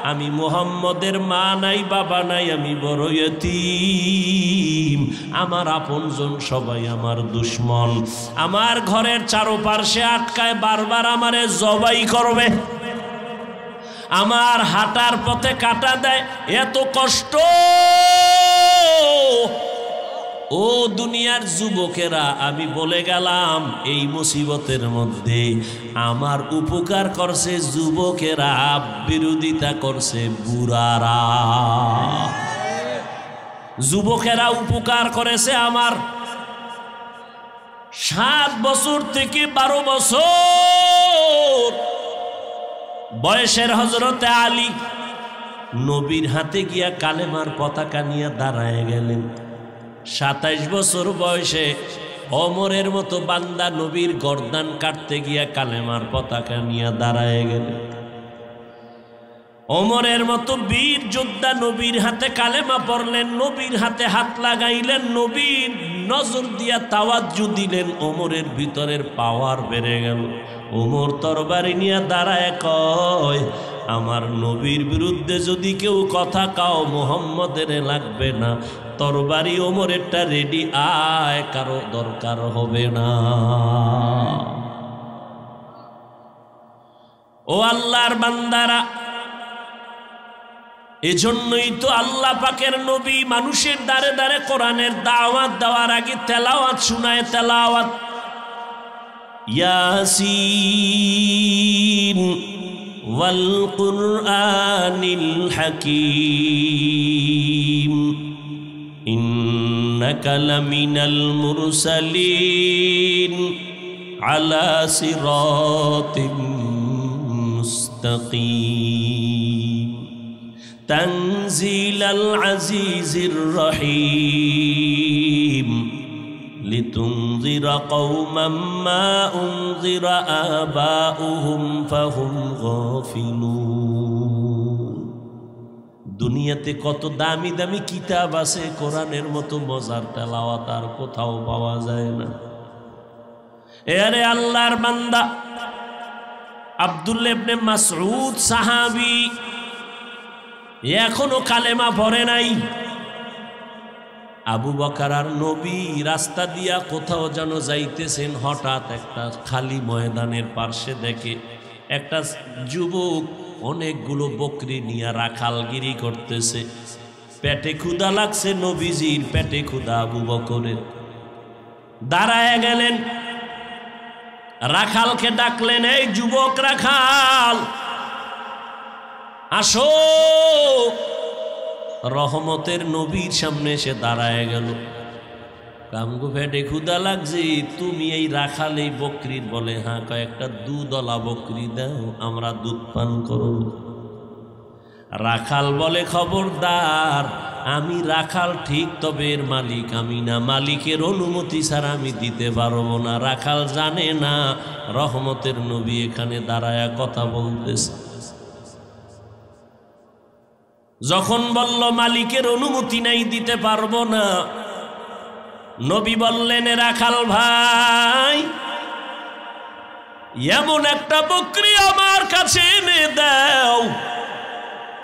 Speaker 1: আমি মুহাম্মদের মা নাই, বাবা নাই, আমি বড় ইয়তীম, আমার আপনজন সবাই আমার দুশ্মন, আমার ঘরের চারপাশে আটকায়, বারবার আমারে জবাই করবে, আমার হাঁটার পথে কাটা দেয়, এত কষ্ট। ও দুনিয়ার যুবকেরা, আমি বলে গেলাম এই মুসিবতের মধ্যে আমার উপকার করছে যুবকেরা, বিরোধিতা করছে বুড়ারা। যুবকেরা উপকার করেছে আমার। 7 বছর থেকে 12 বছর বয়সের হযরতে আলী নবীর হাতে গিয়া কালেমার পতাকা নিয়ে দাঁড়ায় গেলেন। 27 বছর বয়সে ওমরের মতো বান্দা নবীর গর্দান কাটতে গিয়া কালেমার পতাকা নিয়ে দাঁড়ায় গেলেন। ওমরের মতো বীর যোদ্ধা নবীর হাতে কালেমা পড়লেন, নবীর হাতে হাত লাগাইলেন, নবীর নজর দিয়া তাওয়াজ্জু দিলেন, ওমরের ভিতরের পাওয়ার বেড়ে গেল। ওমর তরবারি নিয়ে দাঁড়ায় কয়, আমার নবীর বিরুদ্ধে যদি কেউ কথা কাও মুহাম্মদের লাগবে না, তরবারি ওমরেরটা রেডি, আয়, কারো দরকার হবে না। ও আল্লাহর বান্দারা, এজন্যই তো আল্লাহ পাকের নবী মানুষের দ্বারে দ্বারে কোরআনের দাওয়াত দেওয়ার আগে তেলাওয়াত শোনায়। তেলাওয়াত, ইয়াসিন ওয়াল কুরআনিল হাকীম ইন্নাকা লামিনাল মুরসালিন আলা সিরাতিম মুস্তাকিম তানজিলাল আজিজির রহিম লিতুনজিরা কওমান মা উনজিরা আবাউহুম ফাহুম গাফিলুন। দুনিয়াতে কত দামি দামি কিতাব আছে, কোরআনের মতো মজার তেলাওয়াত আর কোথাও পাওয়া যায় না। আরে আল্লাহর বান্দা, আব্দুল্লাহ ইবনে মাসউদ সাহাবী এখনো কালেমা পড়ে নাই। আবু বকর আর নবী রাস্তা দিয়া কোথাও যেন যাইতেছেন, হঠাৎ একটা খালি ময়দানের পার্শ্বে দেখে একটা যুবক অনেকগুলো বকরি নিয়ে রাখালগিরি করতেছে। পেটে ক্ষুধা লাগছে, নবীজির পেটে ক্ষুধা, আবু বকরের। দাঁড়ায় গেলেন, রাখালকে ডাকলেন, এই যুবক রাখাল আসো। রহমতের নবীর সামনে এসে দাঁড়ায় গেল। কামগো পেটে ক্ষুধা লাগছে, তুমি এই রাখাল এই বকরির? বলে হ্যাঁ। কয়েকটা দুধওয়ালা বকরি দাও, আমরা দুধ পান করব। রাখাল বলে, খবরদার, আমি রাখাল ঠিক, তবে এর মালিক আমি না, মালিকের অনুমতি ছাড়া আমি দিতে পারবো না। রাখাল জানে না রহমতের নবী এখানে দাঁড়ায়া কথা বলতেছে। যখন বলল মালিকের অনুমতি নাই, দিতে পারবো না, নবী বললেন, রাখাল ভাই, এমন একটা বকরি আমার কাছে এনে দাও,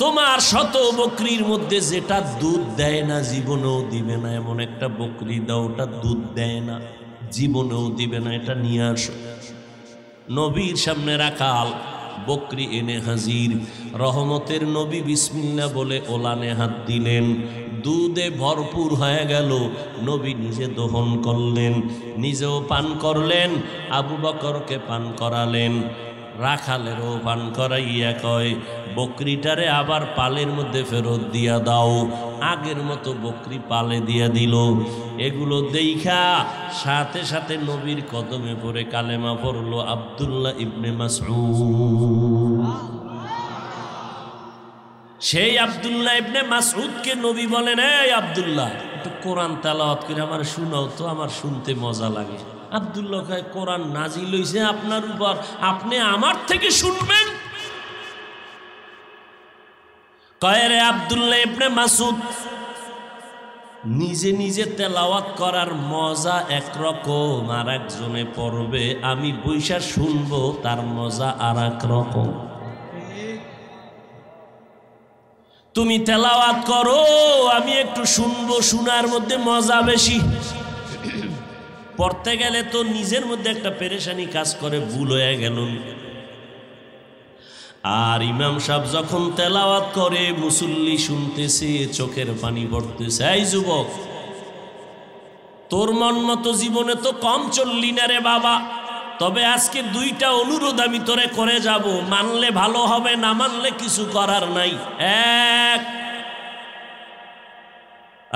Speaker 1: তোমার শত বকরির মধ্যে যেটা দুধ দেয় না, জীবনেও দিবে না, এমন একটা বকরি দাও, ওটা দুধ দেয় না, জীবনেও দিবে না, এটা নিয়ে আসো। নবীর সামনে রাখাল বকরি এনে হাজির। রহমতের নবী বিসমিল্লাহ বলে ওলানে হাত দিলেন, দুধে ভরপুর হয়ে গেল। নবী নিজে দহন করলেন, নিজেও পান করলেন, আবু বকরকে পান করালেন, রাখালেরও পান করাইয়া কয়, বকরিটারে আবার পালের মধ্যে ফেরত দিয়া দাও। আগের মতো বকরি পালে দিয়া দিল। এগুলো দেইখা সাথে সাথে নবীর কদমে পড়ে কালেমা পড়ল আব্দুল্লাহ ইবনে মাসউদ। সেই আব্দুল্লাহ ইবনে মাসউদকে নবী বলেন, এই আব্দুল্লাহ, একটু কোরআন তেলাওয়াত করে আমার শোনাও তো, আমার শুনতে মজা লাগে। আব্দুল্লাহ কয়, কোরআন নাজিল হইছে আপনার উপর, আপনি আমার থেকে শুনবেন? কয়, রে আব্দুল্লাহ ইবনে মাসউদ, নিজে নিজে তেলাওয়াত করার মজা একরকম, আর একজনে পড়বে, আমি বইসা শুনবো, তার মজা আর এক রকম। তুমি তেলাওয়াত করো, আমি একটু শুনবো, শোনার মধ্যে মজা বেশি। পড়তে গেলে তো নিজের মধ্যে একটা পেরেশানি কাজ করে, ভুল হয়ে গেল। আর ইমাম সাহেব যখন তেলাওয়াত করে, মুসল্লি শুনতেছে, চোখের পানি পড়তেছে। এই যুবক, তোর মন মতো জীবনে তো কম চললি না রে বাবা, তবে আজকে দুইটা অনুরোধ আমি তোরে করে যাব, মানলে ভালো হবে, না মানলে কিছু করার নাই। এক,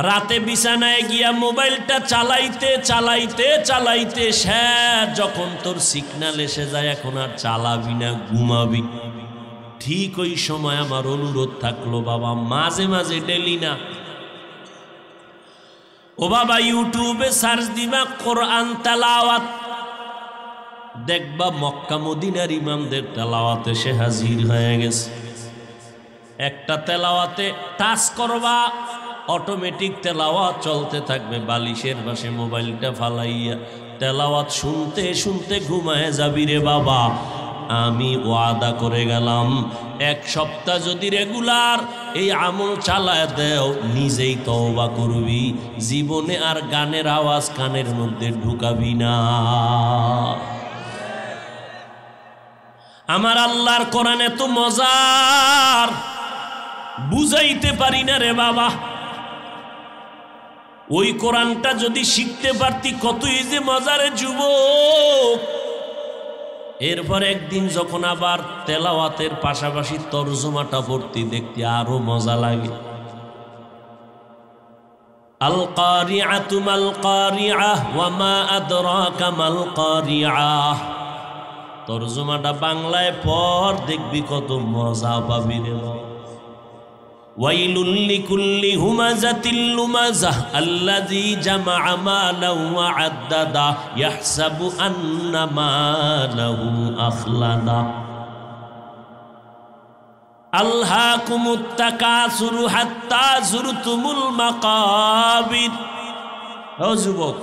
Speaker 1: রাতে বিছানায় গিয়া মোবাইলটা চালাইতে চালাইতে চালাইতে শেষ, যখন তোর সিগন্যাল এসে যায় এখন আর চালাবি না, ঘুমাবি। ঠিক ওই সময় আমার অনুরোধ থাকলো, বাবা মাঝে মাঝে ডেলি না, ও বাবা ইউটিউবে সার্চ দিবা কোরআন তেলাওয়াত, দেখবা মক্কা মদিনার ইমামদের তেলাওয়াতে সে হাজির হয়ে গেছে। একটা তেলাওয়াতে টাচ করবা, অটোমেটিক তেলাওয়াত চলতে থাকবে, বালিশের পাশে মোবাইলটা ফালাইয়া তেলাওয়াত শুনতে শুনতে ঘুমায় যাবি রে বাবা। আমি ওয়াদা করে গেলাম, এক সপ্তাহ যদি রেগুলার এই আমল চালায় দেও, নিজেই তওবা করবি, জীবনে আর গানের আওয়াজ কানের মধ্যে ঢুকাবি না। আমার আল্লাহর কোরআন এত মজার, বুঝাইতে পারি না রে বাবা। ওই কোরআনটা যদি শিখতে পারতি কতই যে মজারে যুবক। এরপর একদিন যখন আবার তেলাওয়াতের পাশাপাশি তরজমাটা পড়তে দেখতে আরো মজা লাগে। আল কারিআতু মাল কারিআহ ওয়া মা আদরাকা মাল কারিআহ, তরজমাটা বাংলায় পর দেখবি কত মজা পাবি রে বাবা। ওয়াইলুল লিকুল্লি হুমাযাতিল লুমাযাহ আল্লাযী জামাআ মালান ওয়া আদ্দাদা ইয়াহসাবু আন্না মালাহু আখলাদা। আলহাকুমুত তাকাসুরু হাত্তা যুরতুমুল মাকাবির। ও যুবক,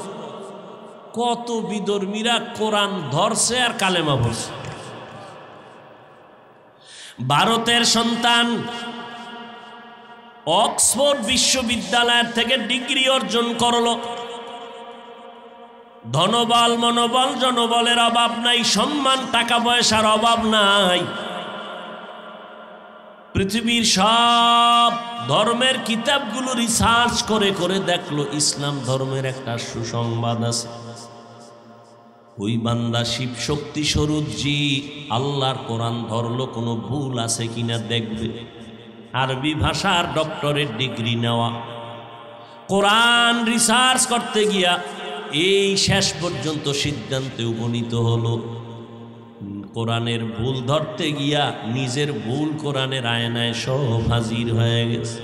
Speaker 1: কত বিধর্মীরা কোরআন ধরছে আর কালেমা পড়ছে। ভারতের সন্তান অক্সফোর্ড বিশ্ববিদ্যালয়ের থেকে ডিগ্রি অর্জন করলো। ধনবল মনোবল জনবলের অভাব নাই, সম্মান টাকা পয়সার অভাব নাই। পৃথিবীর সব ধর্মের কিতাবগুলো রিসার্চ করে করে দেখলো ইসলাম ধর্মের একটা সুসংবাদ আছে। ওই বান্দা শিব শক্তি স্বরূপ জি আল্লাহর কোরআন ধরলো, কোনো ভুল আছে কিনা দেখবে। আরবি ভাষার ডক্টরেট ডিগ্রি নেওয়া, কোরআন রিসার্চ করতে গিয়া এই শেষ পর্যন্ত সিদ্ধান্তে উপনীত হলো, কোরআনের ভুল ধরতে গিয়া নিজের ভুল কোরআনের আয়নায় সব হাজির হয়ে গেছে।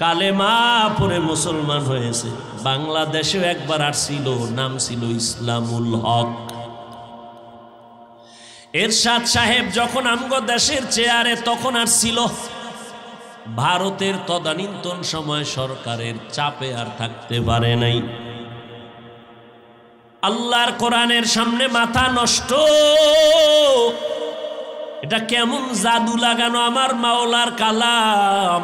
Speaker 1: কালেমা পড়ে মুসলমান হয়েছে। বাংলাদেশেও একবার আসছিল, নাম ছিল ইসলামুল হক। এরশাদ সাহেব যখন আমগো দেশের চেয়ারে তখন আসছিল, ভারতের তদানীন্তন সময় সরকারের চাপে আর থাকতে পারে নাই। আল্লাহর কোরআনের সামনে মাথা নষ্ট, এটা কেমন জাদু লাগানো আমার মাওলার কালাম।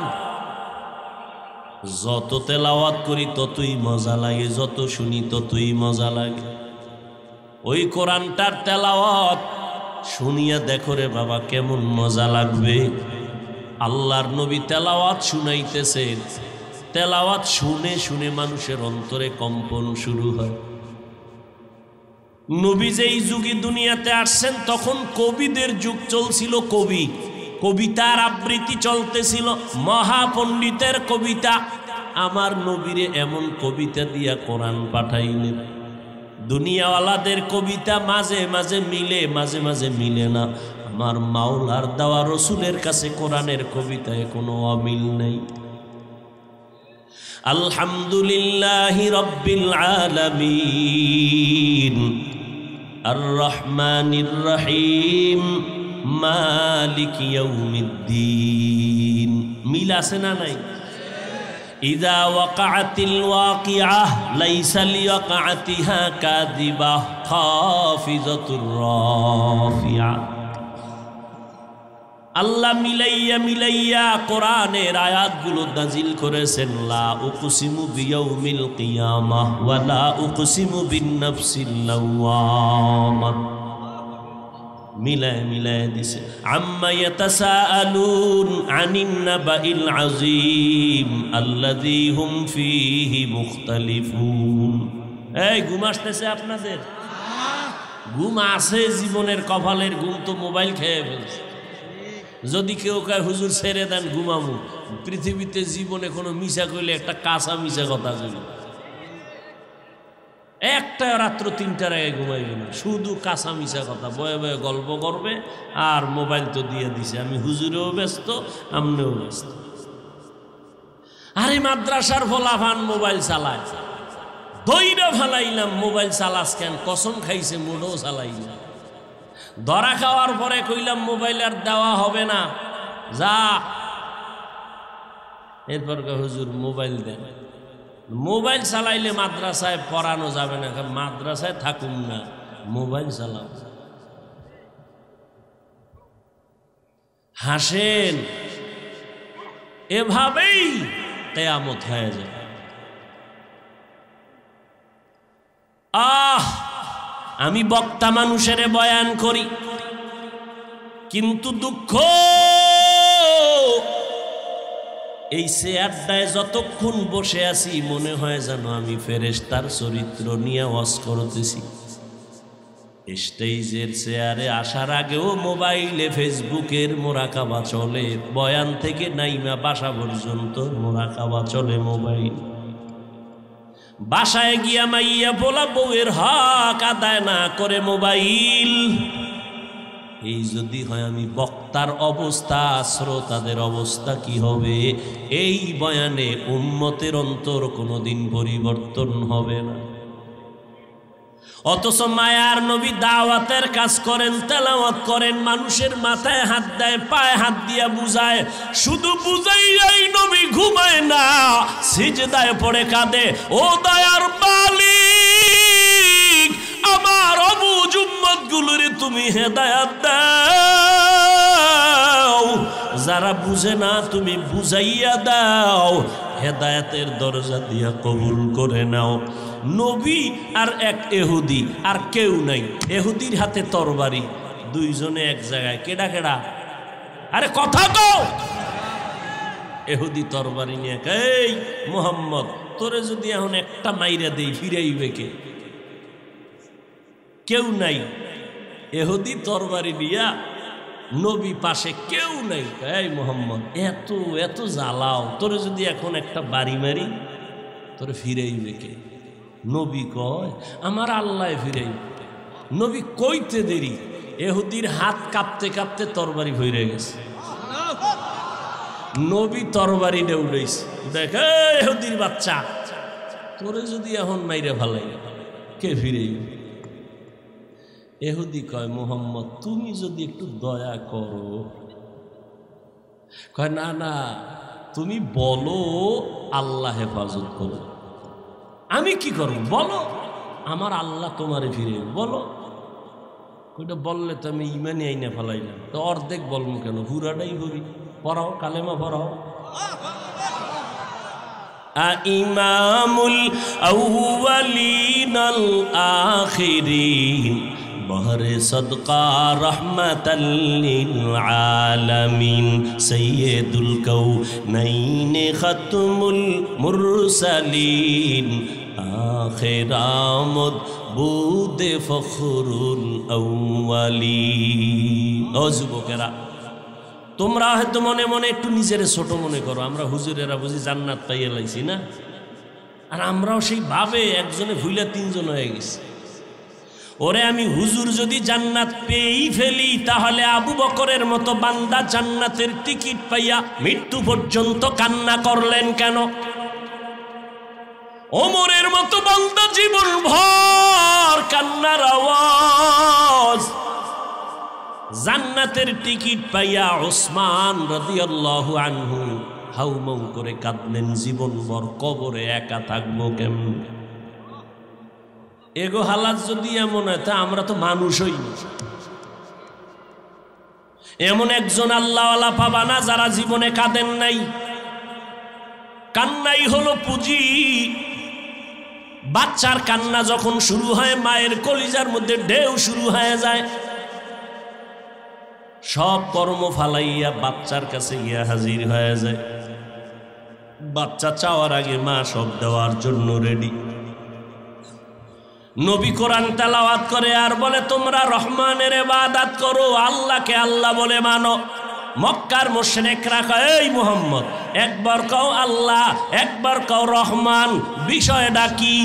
Speaker 1: যত তেলাওয়াত করি ততই মজা লাগে, যত শুনি ততই মজা লাগে। ওই কোরআনটার তেলাওয়াত শুনিয়া দেখো রে বাবা কেমন মজা লাগবে। আল্লাহর নবী তেলাওয়াত শুনাইতেছেন, তেলাওয়াত শুনে শুনে মানুষের অন্তরে কম্পন শুরু হয়। নবী যেই যুগে দুনিয়াতে আসছেন তখন কবিদের যুগ চলছিল, কবিতার আবৃত্তি চলতেছিল, মহাপণ্ডিতের কবিতা। আমার নবীরে এমন কবিতা দিয়া কোরআন পাঠাইলেন, দুনিয়াওয়ালাদের কবিতা মাঝে মাঝে মিলে, মাঝে মাঝে মিলে না। আমার মাওলার দেওয়া রসুলের কাছে কোরআনের কবিতায় কোনো অমিল নেই। আলহামদুলিল্লাহি রাব্বিল আলামিন আর রহমানির রহিম মালিক ইয়াউমিদ্দিন। মিল আছে না নাই? ইযা ওয়াকাআতিল ওয়াকিআহ লাইসা লিওয়াকাআতিহা কাযিবাহ খাফিজাতুর রাফিআ। আল্লাহ মিলাইয়া মিলাইয়া কোরআনের আয়াতগুলো নাজিল করেছেন। লা উকসিমু বিয়াউমিল কিয়ামাহ ওয়া লা উকসিমু বিন-নাফসিল লাওয়ামাহ, মিলায় মিলায় দিছে। আম্মা ইয়াতাসাআলুন আনিন নাবাইল আযীম আল্লাযী হুম ফীহি মুখতালিফুন। এই ঘুম আসতেছে আপনাদের? ঘুম আছে জীবনের কপালের ঘুম তো মোবাইল খেয়ে ফেলছে। যদি কেউ কয় হুজুর ছেড়ে দেন ঘুমামু, পৃথিবীতে জীবনে কোনো মিশা কইলে একটা কাঁচা মিশা কথা কইল, একটা রাত্র ৩টার আগে ঘুমাইবে না, শুধু কাঁচা মিশা কথা বয়ে বয়ে গল্প করবে। আর মোবাইল তো দিয়ে দিছে, আমি হুজুরেও ব্যস্ত, আমনেও ব্যস্ত। আরে মাদ্রাসার ফলাফান মোবাইল চালায়, দইরা ফালাইলাম মোবাইল চালাস কেন? কসম খাইছে মোড়ও চালাইলাম। ধরা খাওয়ার পরে কইলাম মোবাইল আর দেওয়া হবে না, যা এরপর হুজুর মোবাইল দেন। মোবাইল চালাইলে মাদ্রাসায় পড়ানো যাবে না, মাদ্রাসায় থাকুন না, মোবাইল চালাও। হাসেন, এভাবেই কিয়ামত হয়ে যায়। আমি বক্তা মানুষের বয়ান করি, কিন্তু দুঃখ এই চেয়ারটায় যতক্ষণ বসে আছি মনে হয় যেন আমি ফেরেশতার চরিত্র নিয়ে ওয়াজ করতেছি। স্টেজের চেয়ারে আসার আগেও মোবাইলে ফেসবুকের মোরাকাবা চলে, বয়ান থেকে নাইমা বাসা পর্যন্ত মোরাকাবা চলে মোবাইল। বাসায় গিয়া মাইয়া বলা বউয়ের হক আদায় না করে মোবাইল। এই যদি হয় আমি বক্তার অবস্থা, শ্রোতাদের অবস্থা কি হবে? এই বয়ানে উম্মতের অন্তর কোনোদিন পরিবর্তন হবে না। অথচ মায়ার নবী দাওয়াতের কাজ করেন, তেলাওয়াত করেন, মানুষের মাথায় হাত দেয়, পায়ে হাত দিয়া বুঝায়। শুধু বুঝাইয়াই নবী ঘুমায় না, সিজদায় পড়ে কাঁদে, ও দয়ার মালিক, আমার অবুঝ উম্মতগুলোরে তুমি হেদায়েত দাও, যারা বুঝে না তুমি বুঝাইয়া দাও, হেদায়েতের দরজা দিয়া কবুল করে নাও। নবী আর এক এহুদি, আর কেউ নাই। এহুদির হাতে তরবারি, দুইজনে এক জায়গায়। কেডা কেডা? আরে কথা কও। এহুদি তরবারি নিয়ে, এই মুহাম্মদ, তোরে যদি এখন একটা মাইরা দেই ফিরাইবে কে? কেউ নাই। এহুদি তরবারি দিয়া, নবী পাশে কেউ নাই। এই মুহাম্মদ, এত এত জ্বালাও, তোরে যদি এখন একটা বাড়ি মারি তোরে ফিরাইবে কে? নবী কয় আমার আল্লাহ ফিরাই। নবী কইতে দেরি, এহুদির হাত কাঁপতে কাঁপতে তরবারি ভইরে গেছে। নবী তরবারি নে উড়াইছে, দেখ এহুদির বাচ্চা, তোরে যদি এখন মাইরে ভালাই কে ফিরাইবে? এহুদি কয় মুহাম্মদ, তুমি যদি একটু দয়া করো। কয় না না, তুমি বলো আল্লাহ হেফাজত করো। আমি কি করব বলো? আমার আল্লাহ তোমারে ফিরে বলো। ওইটা বললে তো আমি ইমানি আইনা ফেলাইলাম, তো অর্ধেক বলবো কেন, পুরাটাই করি। পড়াও, কালেমা পড়াও। ইমামুল আউয়ালিনাল আখিরিন বহরে সদকা রহমাতাল লিল আলামিন সাইয়্যিদুল কাউনাইন খাতমুল মুরসালিন আখিরামত বুদে ফখরুল আউয়ালিন। ও যুবকেরা, তোমরা হয়তো মনে মনে একটু নিজের ছোট মনে করো, আমরা হুজুরেরা বুঝি জান্নাত পাইয়ে লাইছি না? আর আমরাও সেই ভাবে একজনে ভুইলা তিনজন হয়ে গেছি। ওরে আমি হুজুর যদি জান্নাত পেয়েই ফেলি, তাহলে আবু বকরের মতো বান্দা জান্নাতের টিকিট পাইয়া মৃত্যু পর্যন্ত কান্না করলেন কেন? ওমরের মতো বান্দা জীবন ভর কান্নার আওয়াজ। জান্নাতের টিকিট পাইয়া ওসমান রাদিয়াল্লাহু আনহু হাউমাউ করে কাঁদলেন জীবন ভর, কবরে একা থাকবো কেমন? এগো হালাত যদি এমন হয়, তা আমরা তো মানুষই। এমন একজন আল্লাহওয়ালা পাবা না যারা জীবনে কাঁদেন নাই। কান্নাই হলো পুঁজি। বাচ্চার কান্না যখন শুরু হয়, মায়ের কলিজার মধ্যে ঢেউ শুরু হয়ে যায়। সব কর্ম ফালাইয়া বাচ্চার কাছে গিয়া হাজির হয়ে যায়। বাচ্চা চাওয়ার আগে মা সব দেওয়ার জন্য রেডি। নবী কোরআন তেলাওয়াত করে আর বলে, তোমরা রহমানের ইবাদত করো, আল্লাহকে আল্লাহ বলে মানো। মক্কার মুশরিকরা কয়, এই মুহাম্মদ, একবার কও আল্লাহ, একবার কও রহমান, বিষয়টা কি?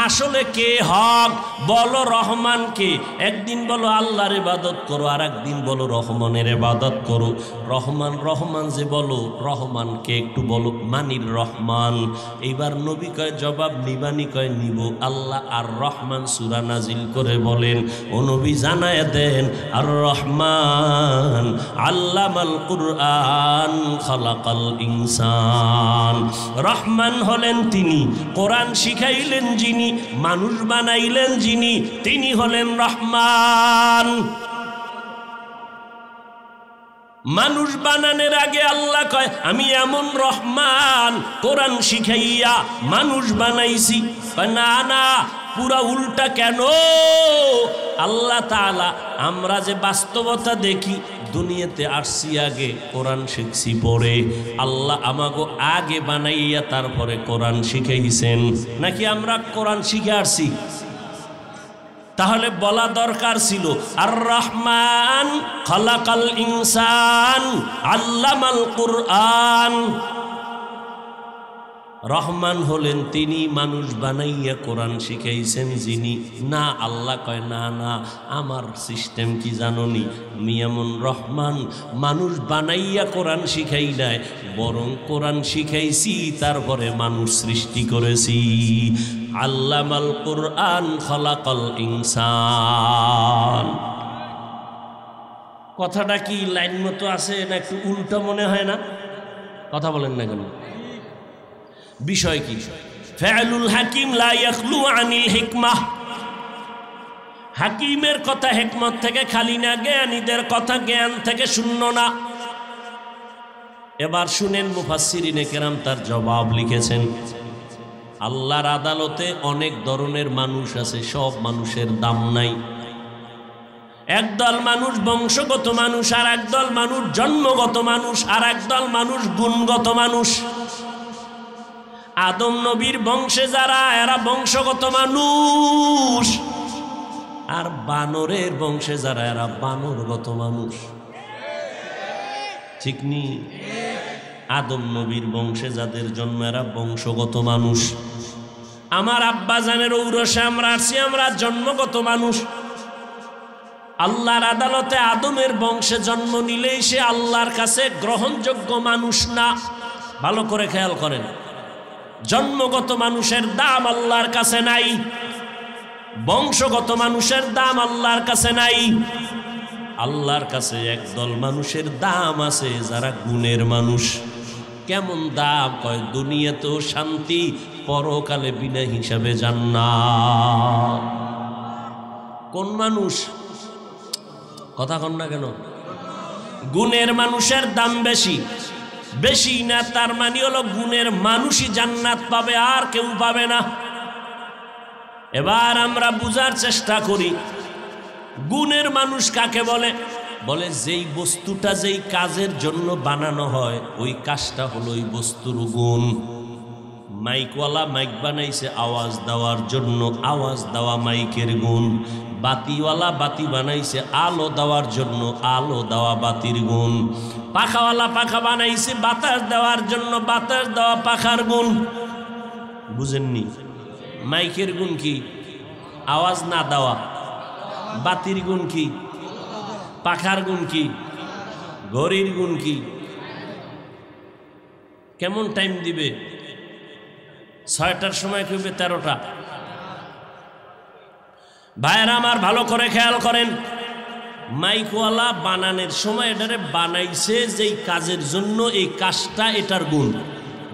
Speaker 1: আসলে কে হক বলো, রহমান কে? একদিন বলো আল্লাহর ইবাদত করো, আর একদিন বলো রহমানের ইবাদত করো। রহমান রহমান যে বলো, রহমান কে একটু বলো। মানির রহমান। এইবার নবী কয় জবাব নিবানি? কয় নিব। আল্লাহ আর রহমান সূরা নাজিল করে বলেন, ও নবী জানায় দেন, আর রহমান আল্লামাল কুরআন খালাকাল ইনসান। রহমান হলেন তিনি, কোরআন শিখাইলেন যিনি, মানুষ বানাইলেন যিনি, তিনি হলেন রহমান। মানুষ বানানোর আগে আল্লাহ কয় আমি এমন রহমান, কোরআন শিখাইয়া মানুষ বানাইছি। না না, পুরা উল্টা। কেন? আল্লাহ তাআলা আমরা যে বাস্তবতা দেখি, দুনিয়াতে আসছি আগে, কোরআন শিখছি পরে। আল্লাহ আমাকে আগে বানাইয়া তারপরে কোরআন শিখাইছেন, নাকি আমরা কোরআন শিখে আসছি? তাহলে বলা দরকার ছিল আর রহমান খালাকাল ইনসান আল্লামাল কুরআন। রহমান হলেন তিনি, মানুষ বানাইয়া কোরআন শিখাইছেন যিনি। না, আল্লাহ কয় না না, আমার সিস্টেম কি জানোনি? আমি এমন রহমান, মানুষ বানাইয়া কোরআন শিখাই নাই, বরং কোরআন শিখাইছি তারপরে মানুষ সৃষ্টি করেছি। আল্লামাল কুরআন খালাকাল ইনসান। কথাটা কি লাইন মতো আছে না একটু উল্টো মনে হয় না? কথা বলেন না কেন? বিষয় কি? ফাআলুল হাকিম লা ইয়াখলু আনিল হিকমাহ। হাকিমের কথা হিকমত থেকে খালি না, জ্ঞানীদের কথা জ্ঞান থেকে শূন্য না। এবার শুনেন, মুফাসসিরিনে কেরাম তার জবাব লিখেছেন। আল্লাহর আদালতে অনেক ধরনের মানুষ আছে, সব মানুষের দাম নাই। একদল মানুষ বংশগত মানুষ, আর একদল মানুষ জন্মগত মানুষ, আর একদল মানুষ গুণগত মানুষ। আদম নবীর বংশে যারা, এরা বংশগত মানুষ, আর বানরের বংশে যারা, এরা বানরগত মানুষ। ঠিক নি? আদম নবীর বংশে যাদের জন্ম, এরা বংশগত মানুষ। আমার আব্বা জানের ঔরসে আমরা আসছি, আমরা জন্মগত মানুষ। আল্লাহর আদালতে আদমের বংশে জন্ম নিলেই সে আল্লাহর কাছে গ্রহণযোগ্য মানুষ না। ভালো করে খেয়াল করেন, জন্মগত মানুষের দাম আল্লাহর কাছে নাই, বংশগত মানুষের দাম আল্লাহর কাছে নাই। আল্লাহর কাছে একদল মানুষের দাম আছে, যারা গুণের মানুষ। কেমন দাম? কয় দুনিয়াতেও শান্তি, পরকালে বিনা হিসাবে জান্নাত। কোন মানুষ? কথা কন না কেন? গুণের মানুষের দাম বেশি। বেশি না তার মানে হলো গুণের মানুষই জান্নাত পাবে, আর কেউ পাবে না। এবার আমরা বুঝার চেষ্টা করি, গুণের মানুষ কাকে বলে? বলে যেই বস্তুটা যেই কাজের জন্য বানানো হয়, ওই কাজটা হলো ওই বস্তুর গুণ। মাইকওয়ালা মাইক বানাইছে আওয়াজ দেওয়ার জন্য, আওয়াজ দেওয়া মাইকের গুণ। বাতিওয়ালা বাতি বানাইছে আলো দেওয়ার জন্য, আলো দেওয়া বাতির গুণ। পাখাওয়ালা পাখা বানাইছে বাতাস দেওয়ার জন্য, বাতাস দেওয়া পাখার গুণ। বুঝেননি? মাইকের গুণ কি? আওয়াজ না দেওয়া। বাতির গুণ কি? পাখার গুণ কি? ঘড়ির গুণ কি? কেমন টাইম দিবে? 6টার সময় কইবে 13টা। ভাইয়েরা আমার, ভালো করে খেয়াল করেন, মাইকওয়ালা বানানোর সময় এটারে বানাইছে যেই কাজের জন্য, এই কাজটা এটার গুণ।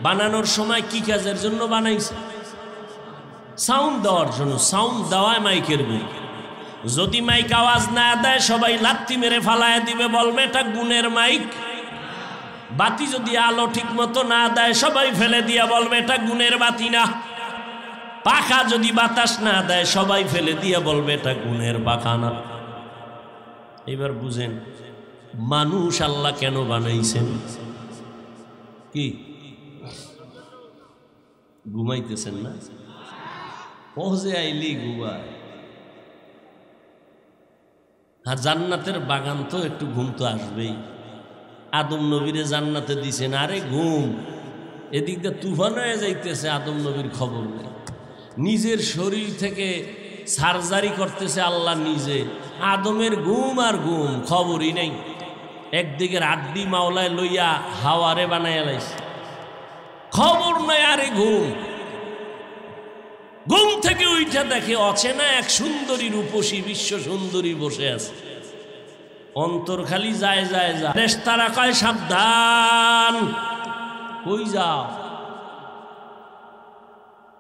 Speaker 1: বানানোর সময় কি কাজের জন্য বানাইছে? সাউন্ড দেওয়ার জন্য। সাউন্ড দেওয়ায় মাইকের গুণ। যদি মাইক আওয়াজ না দেয়, সবাই লাত্তি মেরে ফালায় দিবে, বলবে এটা গুণের মাইক। বাতি যদি আলো ঠিক মতো না দেয়, সবাই ফেলে দিয়া বলবে এটা গুণের বাতি না। পাখা যদি বাতাস না দেয়, সবাই ফেলে দিয়া বলবে এটা গুণের পাখা না। এবার বুঝেন মানুষ আল্লাহ কেন বানাইছেন? কি ঘুমাইতেছেন না? পৌঁছে আইলি ঘুমায়। আর জান্নাতের বাগান তো একটু ঘুম তো আসবেই। আদম নবীরে জান্নাতে দিছেন, আরে ঘুম। এদিক দিয়ে তুফান হয়ে যাইতেছে, আদম নবীর খবর নেই। নিজের শরীর থেকে সার্জারি করতেছে আল্লাহ নিজে। আদমের ঘুম আর ঘুম, খবরই নেই। একদিকে রাড্ডি মাওলায় লইয়া হাওয়ারে বানাইয়া লাইছে, খবর নাই। আরে ঘুম। ঘুম থেকে উঠে দেখে অচেনা এক সুন্দরী রূপসী বিশ্ব সুন্দরী বসে আছে। অন্তর খালি যায় যায় যায়। ফেরেশতারা কয় সাবধান, কই যাও?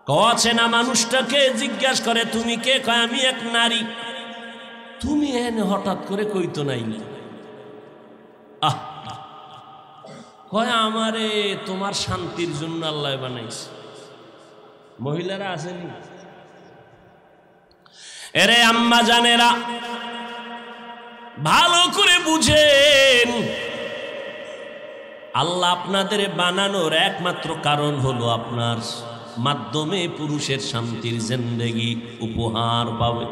Speaker 1: কওয়াছে না মানুষটাকে জিজ্ঞাসা করে তুমি কে? কয় আমি এক নারী। তুমি এনে হঠাৎ করে কইতো নাই? কয় আমারে তোমার শান্তির জন্য আল্লাহ বানাইছে। মহিলারা আসেনি? এরে আম্মা জানেরা, ভালো করে বুঝেন, আল্লাহ আপনাদের বানানোর একমাত্র কারণ হলো আপনার মাধ্যমে পুরুষের শান্তির জিন্দেগি উপহার পাবে।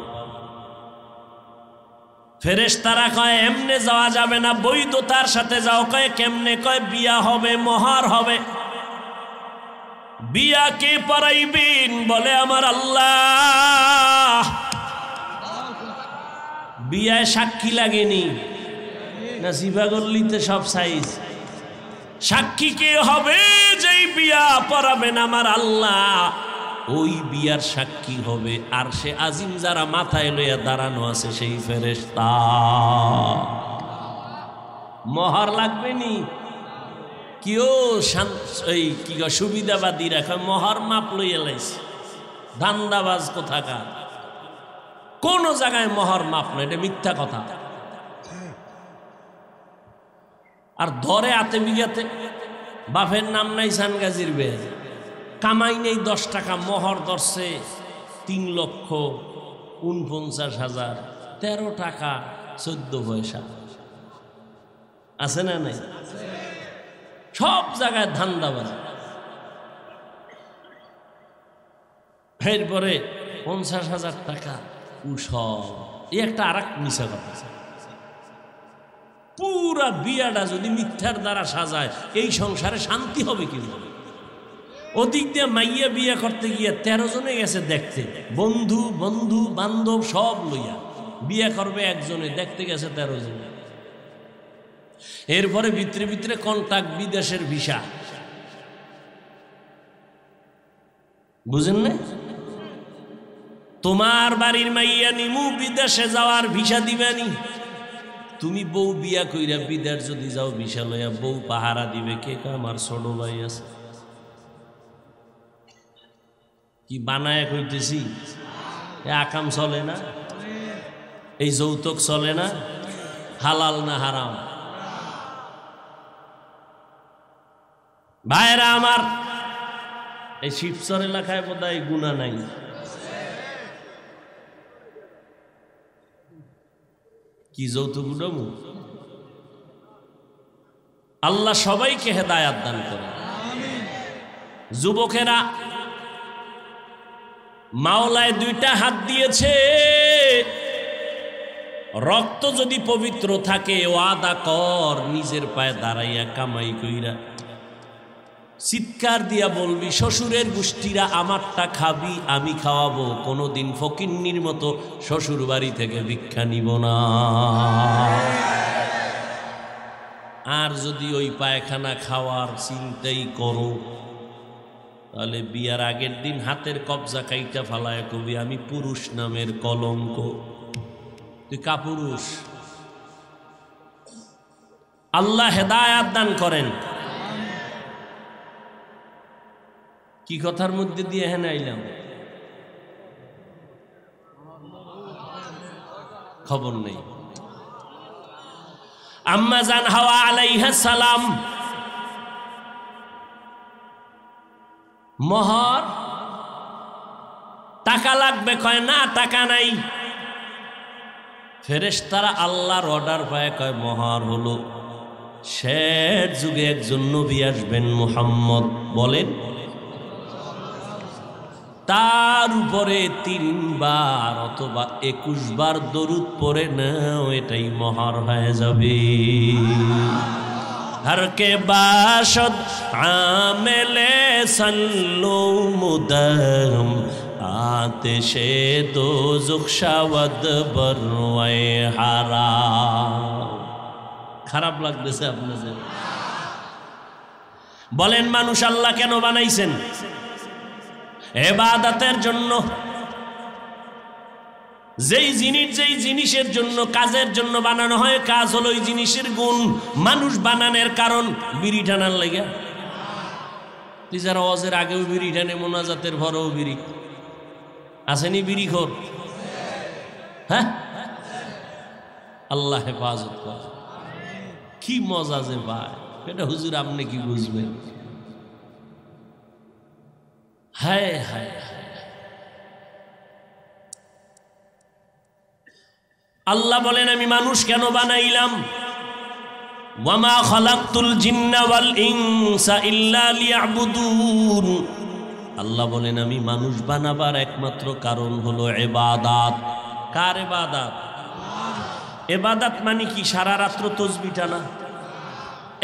Speaker 1: ফেরেশতারা কয় এমনে যাওয়া যাবে না, বৈধতার সাথে যাও। কয় কেমনে? কয় বিয়া হবে, মোহর হবে। বিয়া কে পড়াইবেন? বলে আমার আল্লাহ। বিয়ায় সাক্ষী লাগেনি না? জিবাগল্লিতে সব সাইজ। সাক্ষী কে হবে? যেই বিয়া পড়াবেন আমার আল্লাহ, ওই বিয়ার সাক্ষী হবে আর সে আজিম যারা মাথায় লইয়া দাঁড়ানো আছে সেই ফেরেশতা। মোহর লাগবে নি? কেউ এই কি সুবিধাবাদী রাখা মোহর মাপ লইয়া লাইছে। ধান্দাবাজ কোথাকার, কোন জায়গায় মোহর মাপ না, এটা মিথ্যা কথা। আর ধরে আতে বিঘাতে বাপের নাম নাই সানগাজির বের, কামাই নেই 10 টাকা, মোহর ধরছে 3,49,000, 13 টাকা 14 পয়সা। আছে না নাই? সব জায়গায় ধান্দাবাজ। এরপরে 50,000 টাকা উসব, এই একটা আর এক মিশা কথা। পুরা বিয়াটা যদি মিথ্যার দ্বারা সাজায়, এই সংসারে শান্তি হবে কিভাবে? ওদিক দিয়ে মাইয়া বিয়া করতে গিয়ে 13 জনে গেছে দেখতে, বন্ধু বন্ধু বান্ধব সব লইয়া। বিয়া করবে একজনে, দেখতে গেছে 13 জনে। এরপরে ভিতরে ভিতরে কন্টাক্ট, বিদেশের ভিসা। বুঝেন না? তোমার বাড়ির মাইয়া নিমু, বিদেশে যাওয়ার ভিসা দিবেনি। তুমি বউ বিয়া কইরা বিদেশ যদি যাও ভিসা লইয়া, বউ পাহারা দিবে কে? আমার ছোট ভাই আছে। কি বানায় কইতেছি? আকাম চলে না? এই যৌতুক চলে না? হালাল না হারাম? ভাইরা আমার, এই শিবচর এলাকায় বোধহয় গুনাহ নাই। কি যৌতুক উঠাবো? আল্লাহ সবাইকে হেদায়াত দান করে। যুবকেরা, মাওলায় 2টা হাত দিয়েছে, রক্ত যদি পবিত্র থাকে ওয়াদা কর নিজের পায়ে দাঁড়াইয়া কামাই কইরা চিৎকার দিয়া বলবি, শ্বশুরের গোষ্ঠীরা আমারটা খাবি, আমি খাওয়াবো, কোনোদিন ফকিন্নির মতো শ্বশুর বাড়ি থেকে ভিক্ষা নিব না। আর যদি ওই পায়খানা খাওয়ার চিন্তাই করো, তাহলে বিয়ার আগের দিন হাতের কবজা কাইটা ফালায় কবি আমি পুরুষ নামের কলঙ্ক। তুই কাপুরুষ। আল্লাহ হেদায়াত দান করেন। কি কথার মধ্যে দিয়ে হেন আইলাম খবর নেই। আম্মা জান হাওয়া আলাইহিস সালাম মোহর টাকা লাগবে, কয় না টাকা নাই। ফেরেশতারা আল্লাহর অর্ডার পায়, কয় মোহর হলো। শেষ যুগে একজন নবী আসবেন মুহাম্মদ, বলেন, তার উপরে 3 বার অথবা 21 বার দরুদ পড়ে নাও, এটাই মোহর হয়ে যাবে। हर के बाशद आमेले सल्लो मुदम आतिशे दोज़ुख शावद बरवाए हाराम। খারাপ লাগতেছে আপনাদের? বলেন মানুষ আল্লাহ কেন বানাইছেন? ইবাদতের জন্য। যেই জিনিসের জন্য কাজের জন্য বানানো হয়, কাজ হলো ওই জিনিসের গুণ। মানুষ বানানোর কারণ বিড়ি টানার লেগে। তুই যারা ওয়াজের আগেও বিড়ি টানে, মোনাজাতের ভরেও বিড়ি, আসেনি বিড়ি খোর? হ্যাঁ, আল্লাহ হেফাজত কর। কি মজা যে ভাই, এটা হুজুর আপনি কি বুঝবেন? হায় হায়, আল্লাহ বলেন আমি মানুষ কেন বানাইলাম? ওয়ামা খালাকতুল জিন্না ওয়াল ইনসা ইল্লা লিয়াবুদুন। আল্লাহ বলেন আমি মানুষ বানাবার একমাত্র কারণ হলো ইবাদত। কার ইবাদত? ইবাদত মানে কি? সারা রাত্র তাসবিহ টানা?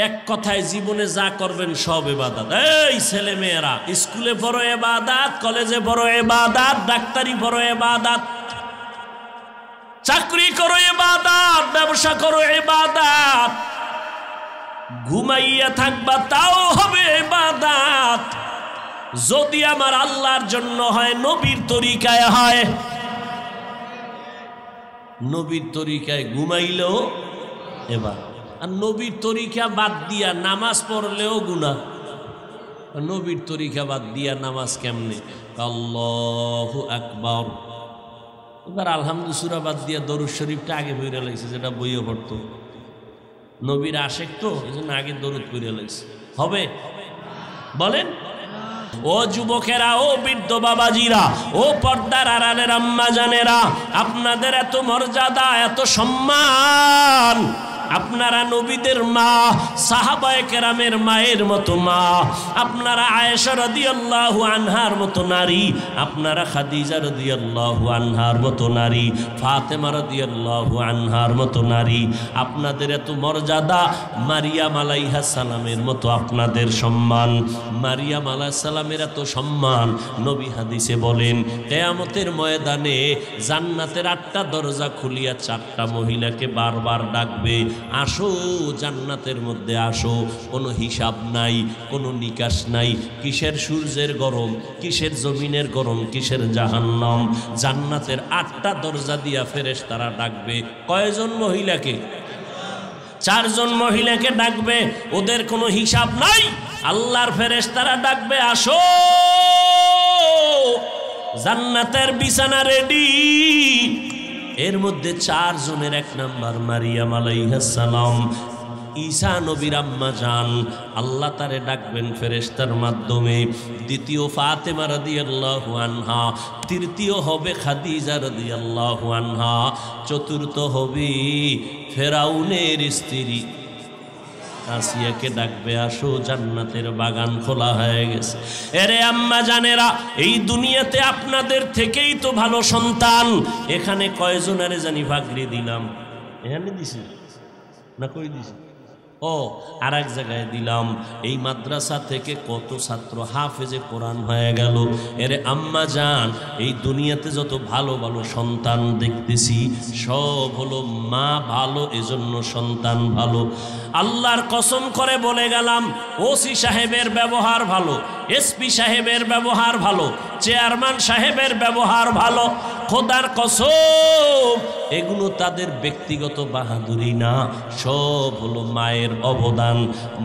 Speaker 1: এক কথায় জীবনে যা করবেন সব ইবাদত। এই ছেলে মেয়েরা স্কুলে পড়ো ইবাদত, কলেজে পড়ো ইবাদত, ডাক্তারি পড়ো ইবাদত, চাকরি করো ইবাদত, ব্যবসা করো ইবাদত, ঘুমাইয়া থাকবা তাও হবে ইবাদত। যদি আমার আল্লাহর জন্য হয়, নবীর তরিকায় হয়, নবীর তরিকায় ঘুমাইলেও ইবাদত। আর নবীর তরিকা বাদ দিয়া নামাজ পড়লেও গুনাহ। নবীর তরিকা বাদ দিয়া নামাজ কেমনে? আল্লাহু আকবার। এবার আলহামদুলিল্লাহ সূরা বাদ দিয়া দরুদ শরীফটা আগে পড়ে লাগছে, যেটা বইয়ে পড়তো। নবীর আশেক তো, এই জন্য আগে দরুদ পড়ে লাগছে। হবে? বলেন। ও যুবকেরা, ও বৃদ্ধ বাবাজিরা, ও পর্দার আড়ালের আম্মা জানেরা, আপনাদের এত মর্যাদা, এত সম্মান। আপনারা নবীদের মা, সাহাবায়ে কেরামের মায়ের মতো মা, আপনারা আয়েশা রাদিয়াল্লাহু আনহার মতো নারী, আপনারা খাদিজা রাদিয়াল্লাহু আনহার মতো নারী, ফাতেমা রাদিয়াল্লাহু আনহার মতো নারী। আপনাদের এত মর্যাদা, মারিয়াম আলাইহিস সালামের মতো আপনাদের সম্মান। মারিয়াম আলাইহিস সালামের এত সম্মান, নবী হাদিসে বলেন কিয়ামতের ময়দানে জান্নাতের 8টা দরজা খুলিয়া 4টা মহিলাকে বারবার ডাকবে, আসো জান্নাতের মধ্যে আসো। কোনো হিসাব নাই, কোনো নিকাশ নাই। কিসের সূর্যের গরম, কিসের জমিনের গরম, কিসের জাহান্নাম। জান্নাতের 8টা দরজা দিয়া ফেরেশতারা ডাকবে কয়জন মহিলাকে? 4 জন মহিলাকে ডাকবে। ওদের কোনো হিসাব নাই। আল্লাহর ফেরেশতারা ডাকবে, আসো জান্নাতের বিছানা রেডি। এর মধ্যে 4 জনের 1 নাম্বার মারিয়াম আলাইহিস সালাম, ঈসা নবীর আম্মা জান। আল্লাহ তারে ডাকবেন ফেরেশতার মাধ্যমে। দ্বিতীয় ফাতেমা রাদিয়াল্লাহু আনহা, তৃতীয় হবে খাদিজা রাদিয়াল্লাহু আনহা, চতুর্থ হবে ফেরাউনের স্ত্রী আসিয়াকে ডাকবে, আসো জান্নাতের বাগান খোলা হয়ে গেছে। এরে আম্মা জানেরা, এই দুনিয়াতে আপনাদের থেকেই তো ভালো সন্তান। এখানে কয়জনারে জানি ভাগড়ি দিলাম? এখানে দিছি না কই দিছি? ও আর এক জায়গায় দিলাম। এই মাদ্রাসা থেকে কত ছাত্র হাফেজে কোরআন হয়ে গেল। এরে আম্মা জান, এই দুনিয়াতে যত ভালো ভালো সন্তান দেখতেছি সব হলো মা ভালো, এজন্য সন্তান ভালো। আল্লাহর কসম করে বলে গেলাম, ওসি সাহেবের ব্যবহার ভালো, এসপি সাহেবের ব্যবহার ভালো, চেয়ারম্যান সাহেবের ব্যবহার ভালো। খোদার কসম, এগুলো তাদের ব্যক্তিগত বাহাদুরি না, সব হলো মায়ের অবদান।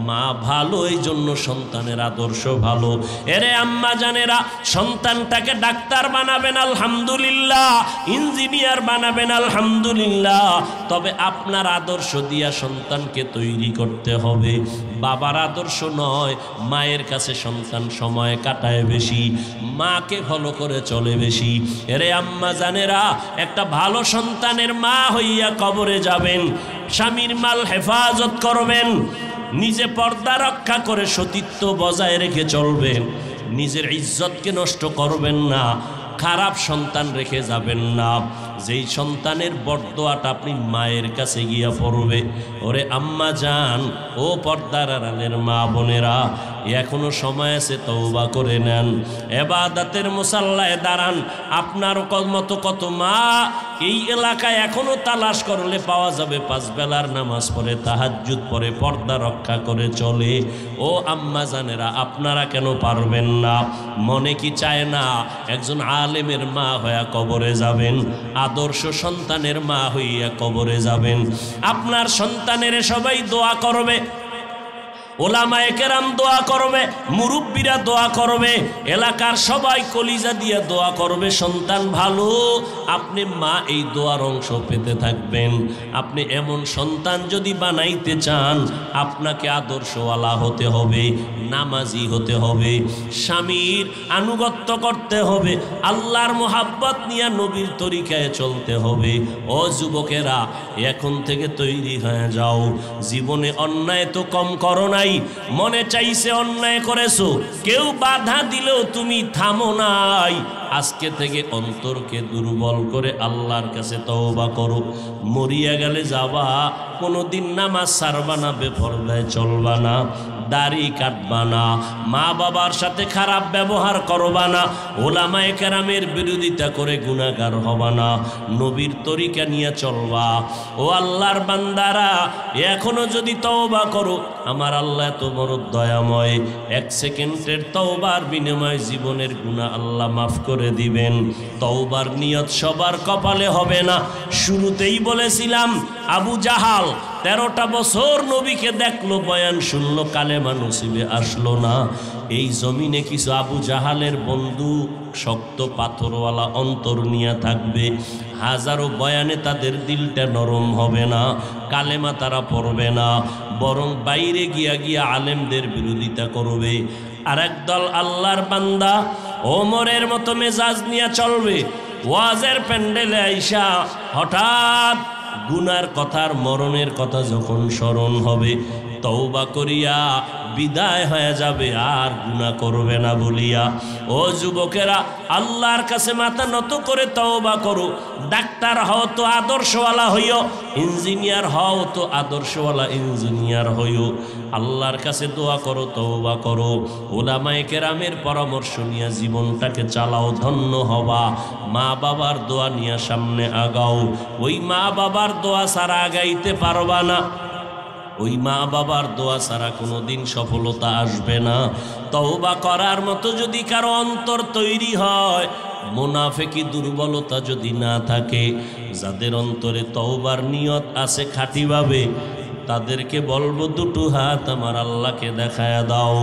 Speaker 1: মা ভালো, এই জন্য সন্তানের আদর্শ ভালো। এরে আম্মা জানেরা, সন্তানটাকে ডাক্তার বানাবেন আলহামদুলিল্লাহ, ইঞ্জিনিয়ার বানাবেন আলহামদুলিল্লাহ, তবে আপনার আদর্শ দিয়া সন্তানকে তৈরি করতে হবে। বাবার আদর্শ নয়। মায়ের কাছে সন্তান সময় কাটায় বেশি, মাকে ফলো করে চলে বেশি। এরে আম্মা জানেরা, একটা ভালো সন্তানের মা হইয়া কবরে যাবেন, স্বামীর মাল হেফাজত করবেন, নিজে পর্দা রক্ষা করে সতীত্ব বজায় রেখে চলবেন, নিজের ইজ্জতকে নষ্ট করবেন না, খারাপ সন্তান রেখে যাবেন না। যেই সন্তানের বরদোয়াটা আপনি মায়ের কাছে গিয়া পড়বে। ওরে আম্মা জান, ও পর্দার আড়ালের মা বোনেরা, এখনো সময় আছে, তওবা করে নেন, ইবাদতের মুসাল্লায় দাঁড়ান। আপনার মতো কত মা এই এলাকায় এখনো তালাশ করলে পাওয়া যাবে, 5 বেলার নামাজ পড়ে, তাহাজ্জুদ পড়ে, পর্দা রক্ষা করে চলে। ও আম্মা জানেরা, আপনারা কেন পারবেন না? মনে কি চায় না একজন আলেমের মা হয়ে কবরে যাবেন? আদর্শ সন্তানের মা হইয়া কবরে যাবেন। আপনার সন্তানের সবাই দোয়া করবে, ওলামায়ে কেরাম দোয়া করবে, মুরব্বীরা দোয়া করবে, এলাকার সবাই কলিজা দিয়ে দোয়া করবে সন্তান ভালো। আপনি মা এই দোয়ার অংশ পেতে থাকবেন। আপনি এমন সন্তান যদি বানাইতে চান, আপনাকে আদর্শওয়ালা হতে হবে, নামাজি হতে হবে, স্বামীর আনুগত্য করতে হবে, আল্লাহর মোহাব্বত নিয়ে নবীর তরিকায় চলতে হবে। ও যুবকেরা, এখন থেকে তৈরি হয়ে যাও। জীবনে অন্যায় তো কম করো নাই, মনে চাইছে অন্যায় করেছো, কেউ বাধা দিলেও তুমি থামো নাই। আজকে থেকে অন্তরকে দুর্বল করে আল্লাহর কাছে তওবা করো। মরিয়া গেলে যাবা, কোনোদিন নামাজ ছাড়বা না, বেপরদায় চলবা না, দাড়ি কাটবা না, মা বাবার সাথে খারাপ ব্যবহার করবা না, ওলামায়ে কেরামের বিরোধিতা করে গুনাহগার হবা না, নবীর তরিকা নিয়ে চলবা। ও আল্লাহর বান্দারা, এখনো যদি তওবা করো, আমার আল্লাহ এত বড় দয়াময়, 1 সেকেন্ডের তওবার বিনিময়ে জীবনের গুনাহ আল্লাহ মাফ করে দিবেন। তওবার নিয়ত সবার কপালে হবে না। শুরুতেই বলেছিলাম, আবু জাহাল 13টা বছর নবীকে দেখলো, বয়ান শুনলো, কালেমা নসিবে আসলো না। এই জমিনে কিছু আবু জাহালের বন্ধু শক্ত পাথরওয়ালা অন্তর নিয়ে থাকবে, হাজারো বয়ানে তাদের দিলটা নরম হবে না, কালেমা তারা পড়বে না, বরং বাইরে গিয়া গিয়া আলেমদের বিরোধিতা করবে। আর একদল আল্লাহর বান্দা ওমরের মতো মেজাজ নিয়ে চলবে। ওয়াজের প্যান্ডেলে আইসা হঠাৎ গুনার কথার, মরণের কথা যখন স্মরণ হবে, তওবা করিয়া বিদায় হয়ে যাবে, আর গুনাহ করবে না বলিয়া। ও যুবকেরা, আল্লাহর কাছে মাথা নত করে তওবা করো। ডাক্তার হও তো আদর্শওয়ালা হইও, ইঞ্জিনিয়ার হও তো আদর্শওয়ালা ইঞ্জিনিয়ার হইও। আল্লাহর কাছে দোয়া করো, তওবা করো, ওলামায়ে কেরামের পরামর্শ নিয়ে জীবনটাকে চালাও, ধন্য হবা। মা বাবার দোয়া নিয়ে সামনে আগাও। ওই মা বাবার দোয়া ছাড়া আগাইতে পারবা না, ওই মা বাবার দোয়া ছাড়া কোনোদিন সফলতা আসবে না। তওবা করার মতো যদি কারো অন্তর তৈরি হয়, মুনাফিকি দুর্বলতা যদি না থাকে, যাদের অন্তরে তওবার নিয়ত আছে খাঁটিভাবে, তাদেরকে বলবো দুটো হাত আমার আল্লাহকে দেখায়া দাও।